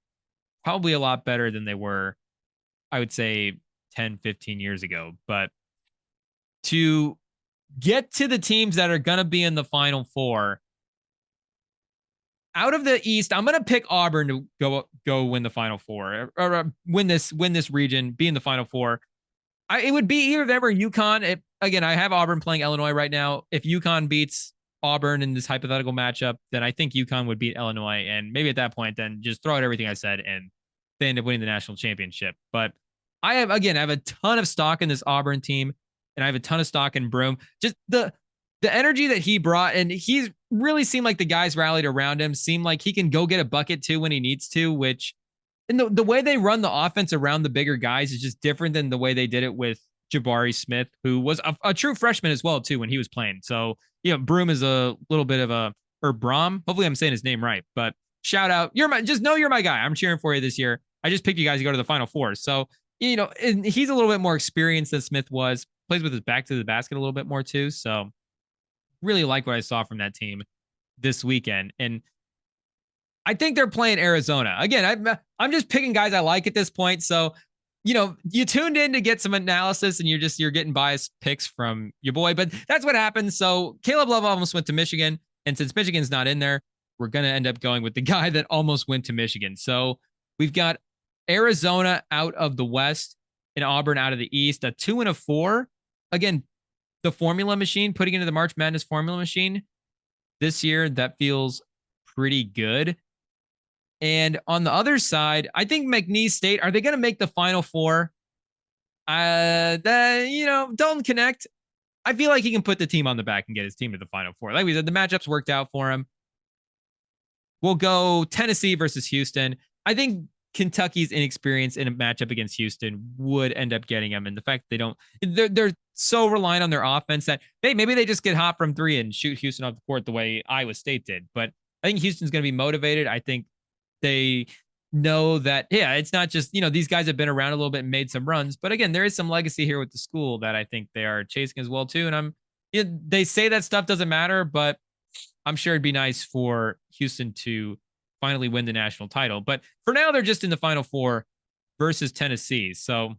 probably a lot better than they were, I would say 10, 15 years ago. But to get to the teams that are going to be in the Final Four, out of the East, I'm going to pick Auburn to go win the Final Four or win this region, be in the Final Four. It would be either them or UConn. Again, I have Auburn playing Illinois right now. If UConn beats Auburn in this hypothetical matchup, then I think UConn would beat Illinois. And maybe at that point, then just throw out everything I said and they end up winning the national championship. But I have a ton of stock in this Auburn team, and I have a ton of stock in Broome. Just the energy that he brought, and he's really seemed like the guys rallied around him, seemed like he can go get a bucket too when he needs to, which, and the way they run the offense around the bigger guys is just different than the way they did it with Jabari Smith, who was a true freshman as well, too, when he was playing. So, Broome is a little bit of or Brom. Hopefully I'm saying his name right, but shout out. You're my guy. I'm cheering for you this year. I just picked you guys to go to the Final Four. So, and he's a little bit more experienced than Smith was, plays with his back to the basket a little bit more too. So really like what I saw from that team this weekend. And I think they're playing Arizona. Again, I'm just picking guys I like at this point. So you tuned in to get some analysis and you're getting biased picks from your boy, but that's what happens. So Caleb Love almost went to Michigan. And since Michigan's not in there, we're going to end up going with the guy that almost went to Michigan. So we've got Arizona out of the West and Auburn out of the East, a 2 and a 4. Again, the formula machine, putting into the March Madness formula machine this year, that feels pretty good. And on the other side, I think McNeese State, are they going to make the Final Four? Dalton Connect, I feel like he can put the team on the back and get his team to the Final Four. Like we said, the matchups worked out for him. We'll go Tennessee versus Houston. I think Kentucky's inexperience in a matchup against Houston would end up getting them. And the fact they're so reliant on their offense that, hey, maybe they just get hot from three and shoot Houston off the court the way Iowa State did. But I think Houston's going to be motivated. I think they know that, yeah, it's not just, these guys have been around a little bit and made some runs. But again, there is some legacy here with the school that I think they are chasing as well, too. And they say that stuff doesn't matter, but I'm sure it'd be nice for Houston to finally win the national title. But for now, they're just in the Final Four versus Tennessee. So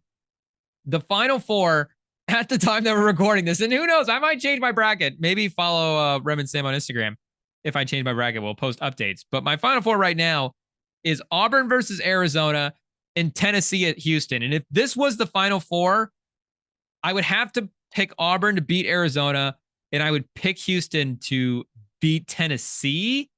the Final Four at the time that we're recording this, and who knows, I might change my bracket. Maybe follow Rem and Sam on Instagram. If I change my bracket, we'll post updates. But my Final Four right now is Auburn versus Arizona and Tennessee at Houston. And if this was the Final Four, I would have to pick Auburn to beat Arizona, and I would pick Houston to beat Tennessee.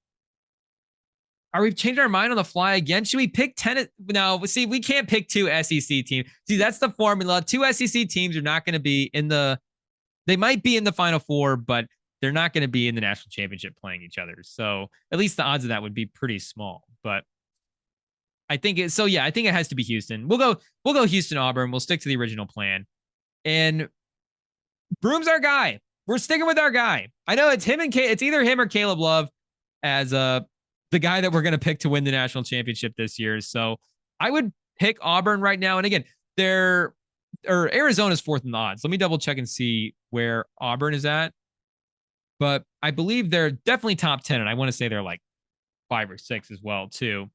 Are we changing our mind on the fly again? Should we pick Tennessee? No, see, we can't pick two SEC teams. See, that's the formula. Two SEC teams are not going to be they might be in the Final Four, but they're not going to be in the national championship playing each other. So at least the odds of that would be pretty small. But I think it has to be Houston. We'll go Houston Auburn. We'll stick to the original plan. And Broom's our guy. We're sticking with our guy. I know it's either him or Caleb Love as the guy that we're going to pick to win the national championship this year. So I would pick Auburn right now. And again, Arizona's fourth in the odds. Let me double check and see where Auburn is at. But I believe they're definitely top 10. And I want to say they're like 5 or 6 as well, too,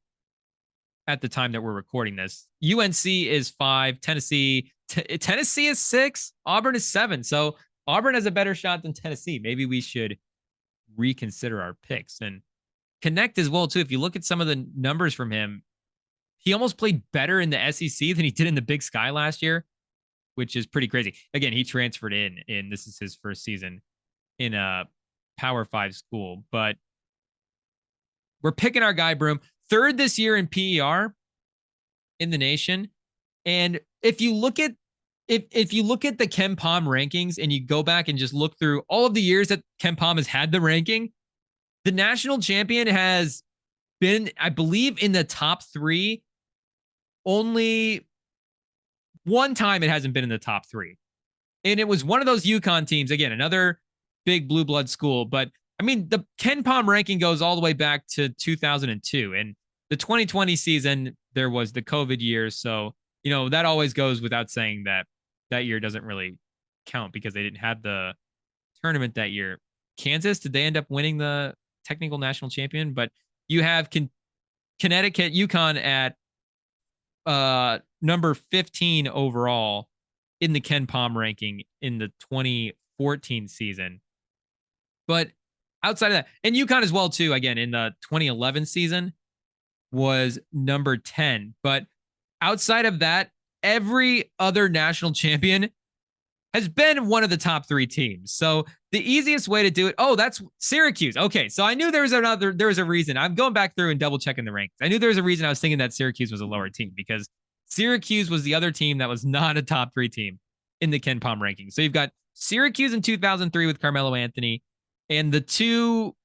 at the time that we're recording this. UNC is 5. Tennessee is 6. Auburn is 7. So Auburn has a better shot than Tennessee. Maybe we should reconsider our picks. And Connect as well, too. If you look at some of the numbers from him, he almost played better in the SEC than he did in the Big Sky last year, which is pretty crazy. Again, he transferred in, and this is his first season in a Power 5 school. But we're picking our guy, Broom, 3rd this year in PER in the nation. And if you look at the KenPom rankings and you go back and just look through all of the years that KenPom has had the ranking, the national champion has been, I believe, in the top 3. Only one time it hasn't been in the top 3. And it was one of those Uconn teams. Again, another big blue blood school. But I mean, the KenPom ranking goes all the way back to 2002. And the 2020 season, there was the COVID year. So, that always goes without saying that year doesn't really count because they didn't have the tournament that year. Kansas, did they end up winning the technical national champion? But you have Connecticut, Uconn at number 15 overall in the KenPom ranking in the 2014 season. But outside of that, and Uconn as well, too, again, in the 2011 season was number 10. But outside of that, every other national champion has been one of the top 3 teams. So the easiest way to do it, that's Syracuse. Okay, so I knew there was a reason. I'm going back through and double checking the rankings. I knew there was a reason I was thinking that Syracuse was a lower team, because Syracuse was the other team that was not a top 3 team in the KenPom ranking. So you've got Syracuse in 2003 with Carmelo Anthony, and the 2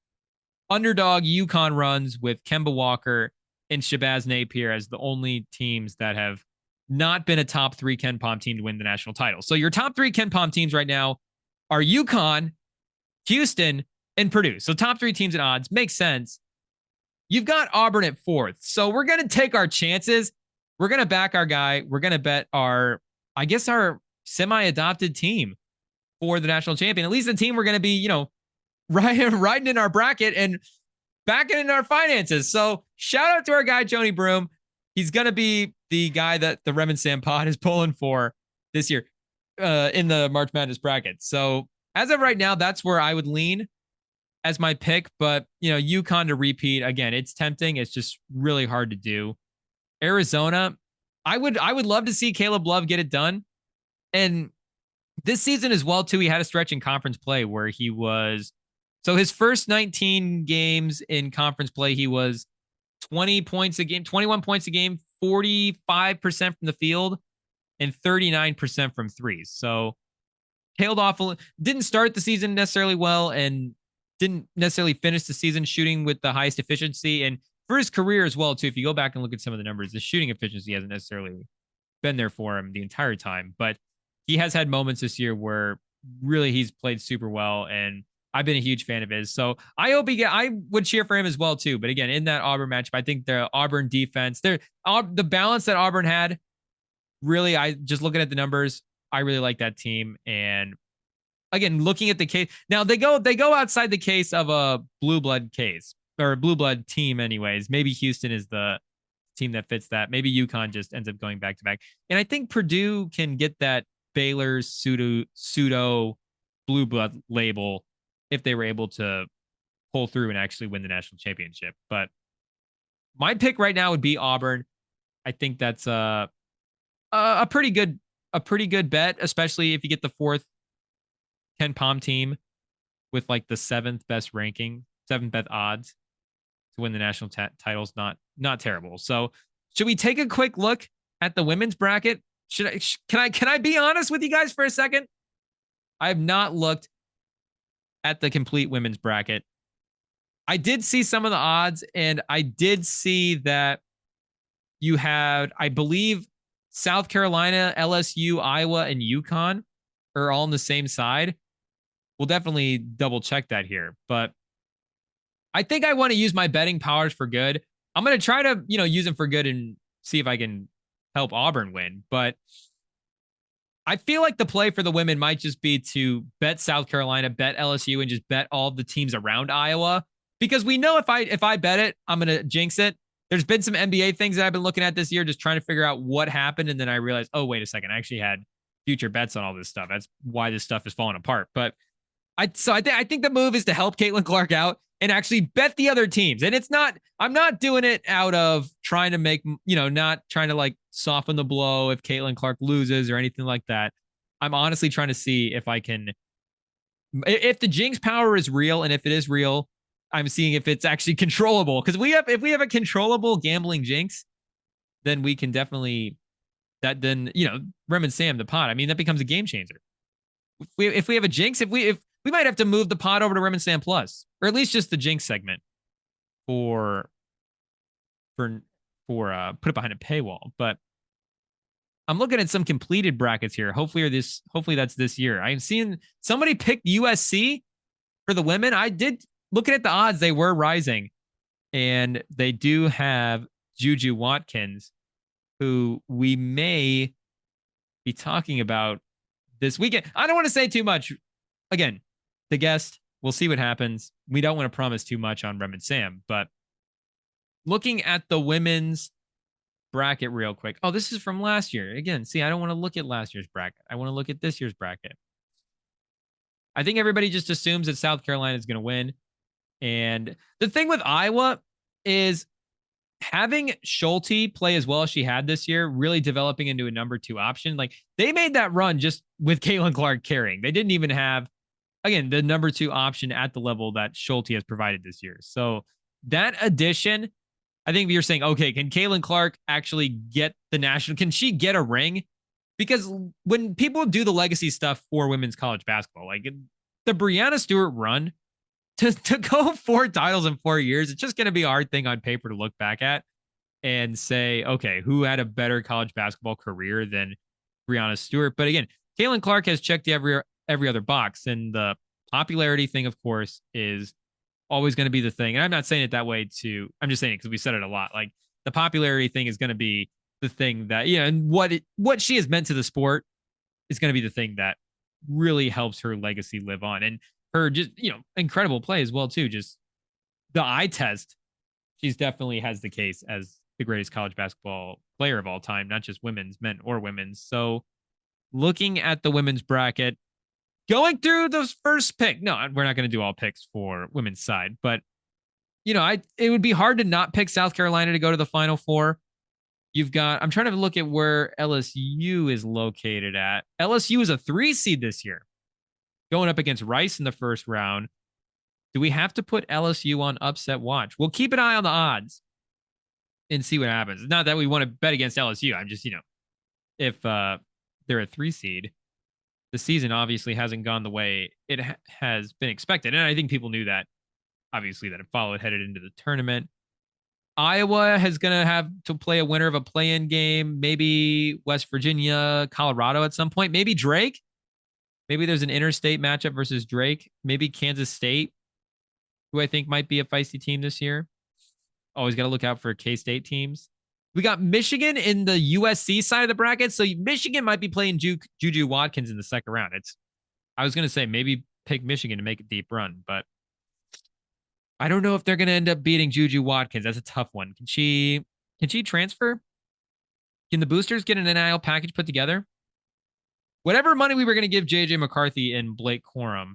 underdog Uconn runs with Kemba Walker and Shabazz Napier as the only teams that have not been a top 3 KenPom team to win the national title. So your top 3 KenPom teams right now are Uconn, Houston, and Purdue. So top 3 teams in odds. Makes sense. You've got Auburn at 4th. So we're going to take our chances. We're going to back our guy. We're going to bet our semi-adopted team for the national champion. At least the team we're going to be, riding in our bracket and backing in our finances. So shout out to our guy, Joni Broom. he's going to be the guy that the Rem and Sam pod is pulling for this year in the March Madness bracket. So as of right now, that's where I would lean as my pick. But, UConn to repeat, again, it's tempting. It's just really hard to do. Arizona, I would love to see Caleb Love get it done. And this season as well, too, he had a stretch in conference play where he was, so his first 19 games in conference play, he was 20 points a game, 21 points a game, 45% from the field, and 39% from threes. So tailed off, didn't start the season necessarily well, and didn't necessarily finish the season shooting with the highest efficiency. And for his career as well, too, if you go back and look at some of the numbers, the shooting efficiency hasn't necessarily been there for him the entire time. But he has had moments this year where really he's played super well, and I've been a huge fan of his. So I hope I would cheer for him as well, too. But again, in that Auburn matchup, I think the Auburn defense, the balance that Auburn had, really, I just looking at the numbers, I really like that team. And again, looking at the case, now they go outside the case of a blue blood case, or a blue blood team anyways. Maybe Houston is the team that fits that. Maybe UConn just ends up going back to back. And I think Purdue can get that Baylor's pseudo blue blood label if they were able to pull through and actually win the national championship. But my pick right now would be Auburn. I think that's a pretty good bet, especially if you get the fourth Ken Pom team with like the seventh best odds to win the national titles. Not terrible. So should we take a quick look at the women's bracket? Can I be honest with you guys for a second? I have not looked at the complete women's bracket. I did see some of the odds, and I did see that you had, I believe, South Carolina, LSU, Iowa, and UConn are all on the same side. We'll definitely double check that here, but I think I want to use my betting powers for good. I'm going to try to, use them for good and see if I can help Auburn win. But I feel like the play for the women might just be to bet South Carolina, bet LSU, and just bet all the teams around Iowa, because we know if I bet it, I'm going to jinx it. There's been some NBA things that I've been looking at this year, just trying to figure out what happened. And then I realized, oh, wait a second, I actually had future bets on all this stuff. That's why this stuff is falling apart. But I think the move is to help Caitlin Clark out and actually bet the other teams. And I'm not doing it out of trying to make, not trying to like soften the blow if Caitlin Clark loses or anything like that. I'm honestly trying to see if the jinx power is real. And if it is real, I'm seeing if it's actually controllable. Because if we have a controllable gambling jinx, then we can definitely, Rem and Sam, the pod, I mean, that becomes a game changer. If we have a jinx, if we might have to move the pod over to Rem and Sam Plus, or at least just the jinx segment for put it behind a paywall. But I'm looking at some completed brackets here. Hopefully that's this year. I've seen somebody pick USC for the women. I did, looking at the odds, they were rising, and they do have Juju Watkins, who we may be talking about this weekend. I don't want to say too much. Again, the guest, we'll see what happens. We don't want to promise too much on Rem and Sam, but looking at the women's bracket real quick. Oh, this is from last year. Again, see, I don't want to look at last year's bracket. I want to look at this year's bracket. I think everybody just assumes that South Carolina is going to win. And the thing with Iowa is having Schulte play as well as she had this year, really developing into a number 2 option. Like, they made that run just with Caitlin Clark carrying. They didn't even have, again, the number 2 option at the level that Schulte has provided this year. So that addition, I think you're saying, okay, can Caitlin Clark actually get the national? Can she get a ring? Because when people do the legacy stuff for women's college basketball, like the Breanna Stewart run, to go 4 titles in 4 years, it's just going to be a hard thing on paper to look back at and say, okay, who had a better college basketball career than Breanna Stewart? But again, Caitlin Clark has checked every other box, and the popularity thing, of course, is always going to be the thing. And I'm not saying it that way I'm just saying it because we said it a lot. Like, the popularity thing is going to be the thing that, and what she has meant to the sport is going to be the thing that really helps her legacy live on. And her just, incredible play as well, too. Just the eye test, she's definitely has the case as the greatest college basketball player of all time, not just women's, men or women's. So looking at the women's bracket, going through those first pick. No, we're not going to do all picks for women's side, but it would be hard to not pick South Carolina to go to the Final Four. You've got, I'm trying to look at where LSU is located at. LSU is a 3 seed this year, going up against Rice in the first round. Do we have to put LSU on upset watch? We'll keep an eye on the odds and see what happens. Not that we want to bet against LSU. I'm just, if they're a 3 seed, the season obviously hasn't gone the way it has been expected. And I think people knew that, obviously, that it followed headed into the tournament. Iowa is going to have to play a winner of a play-in game. Maybe West Virginia, Colorado at some point. Maybe Drake. Maybe there's an interstate matchup versus Drake. Maybe Kansas State, who I think might be a feisty team this year. Always got to look out for K-State teams. We got Michigan in the USC side of the bracket. So Michigan might be playing Juju Watkins in the second round. I was going to say maybe pick Michigan to make a deep run, but I don't know if they're going to end up beating Juju Watkins. That's a tough one. Can she transfer? Can the boosters get an NIL package put together? Whatever money we were going to give JJ McCarthy and Blake Corum,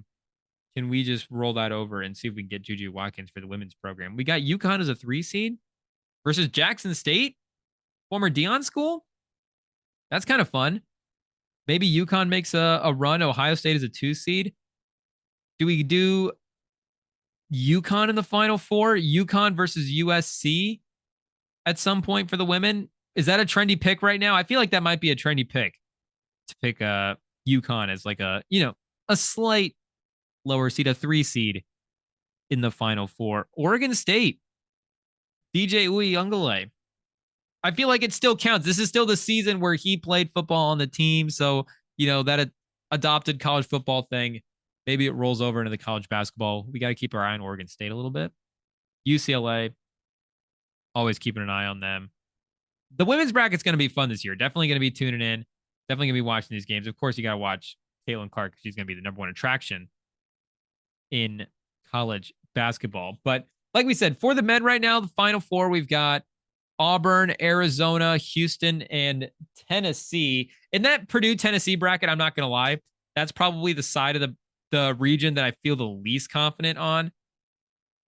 can we just roll that over and see if we can get Juju Watkins for the women's program? We got Uconn as a 3 seed versus Jackson State, former Dion school. That's kind of fun. Maybe Uconn makes a run. Ohio State is a 2 seed. Do we do Uconn in the Final Four? Uconn versus USC at some point for the women? Is that a trendy pick right now? I feel like that might be a trendy pick to pick Uconn as like a slight lower seed, a 3 seed in the Final Four. Oregon State, DJ Uyunglele. I feel like it still counts. This is still the season where he played football on the team. So, that adopted college football thing, maybe it rolls over into the college basketball. We got to keep our eye on Oregon State a little bit. UCLA, always keeping an eye on them. The women's bracket's going to be fun this year. Definitely going to be tuning in. Definitely going to be watching these games. Of course, you got to watch Caitlin Clark because she's going to be the number 1 attraction in college basketball. But like we said, for the men right now, the Final Four, we've got Auburn, Arizona, Houston, and Tennessee. In that Purdue-Tennessee bracket, I'm not going to lie, that's probably the side of the region that I feel the least confident on.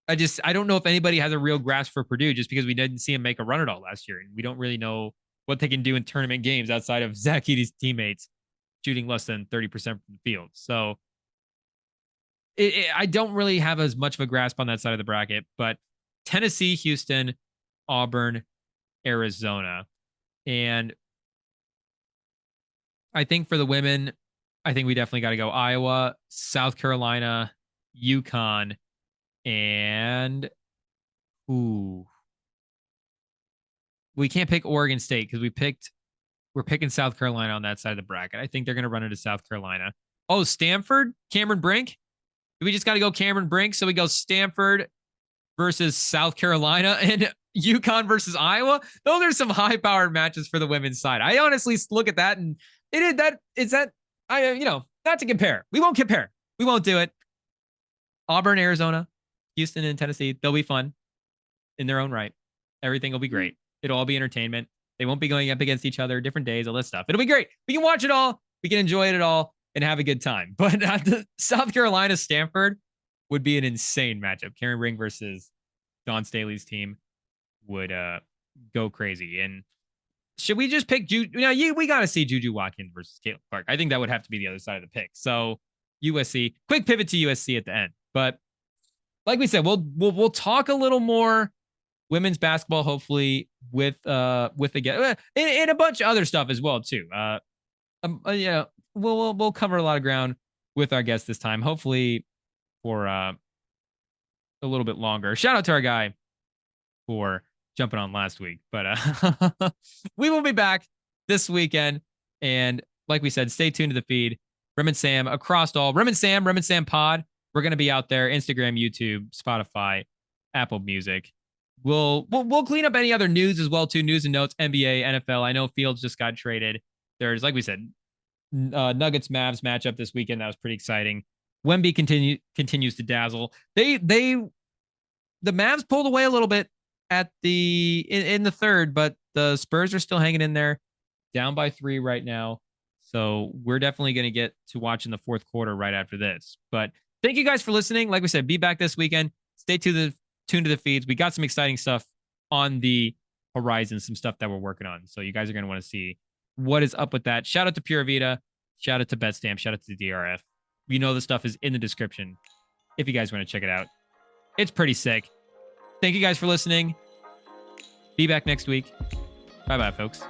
I don't know if anybody has a real grasp for Purdue just because we didn't see him make a run at all last year. And we don't really know what they can do in tournament games outside of Zach Edey's teammates shooting less than 30% from the field. So I don't really have as much of a grasp on that side of the bracket, but Tennessee, Houston, Auburn, Arizona. And I think for the women, I think we definitely got to go Iowa, South Carolina, Uconn, and we can't pick Oregon State because we're picking South Carolina on that side of the bracket. I think they're going to run into South Carolina. Oh, Stanford, Cameron Brink. We just got to go Cameron Brink. So we go Stanford versus South Carolina and Uconn versus Iowa. Those are some high-powered matches for the women's side. I honestly look at that and not to compare. We won't compare. We won't do it. Auburn, Arizona, Houston, and Tennessee, they'll be fun in their own right. Everything will be great. It'll all be entertainment. They won't be going up against each other, different days, all this stuff. It'll be great. We can watch it all. We can enjoy it all and have a good time. But the South Carolina Stanford would be an insane matchup. Karen Ring versus Dawn Staley's team would go crazy. And should we just pick we got to see Juju Watkins versus Caitlin Clark. I think that would have to be the other side of the pick. So USC, quick pivot to USC at the end. But like we said, we'll talk a little more women's basketball, hopefully with again and a bunch of other stuff as well too. We'll cover a lot of ground with our guests this time, hopefully for a little bit longer. Shout out to our guy for jumping on last week, but we will be back this weekend. And like we said, stay tuned to the feed. Rem and Sam across all Rem and Sam pod. We're going to be out there, Instagram, YouTube, Spotify, Apple Music. We'll clean up any other news as well too. News and notes, NBA, NFL. I know Fields just got traded. There's, like we said, Nuggets Mavs matchup this weekend. That was pretty exciting. Wemby continues to dazzle. The Mavs pulled away a little bit at in the third, but the Spurs are still hanging in there, down by 3 right now. So we're definitely going to get to watching the fourth quarter right after this. But thank you guys for listening. Like we said, be back this weekend. Stay tuned to the feeds. We got some exciting stuff on the horizon, some stuff that we're working on. So you guys are going to want to see what is up with that. Shout out to Pura Vida. Shout out to BETSTAMP. Shout out to the DRF. You know the stuff is in the description if you guys want to check it out. It's pretty sick. Thank you guys for listening. Be back next week. Bye-bye, folks.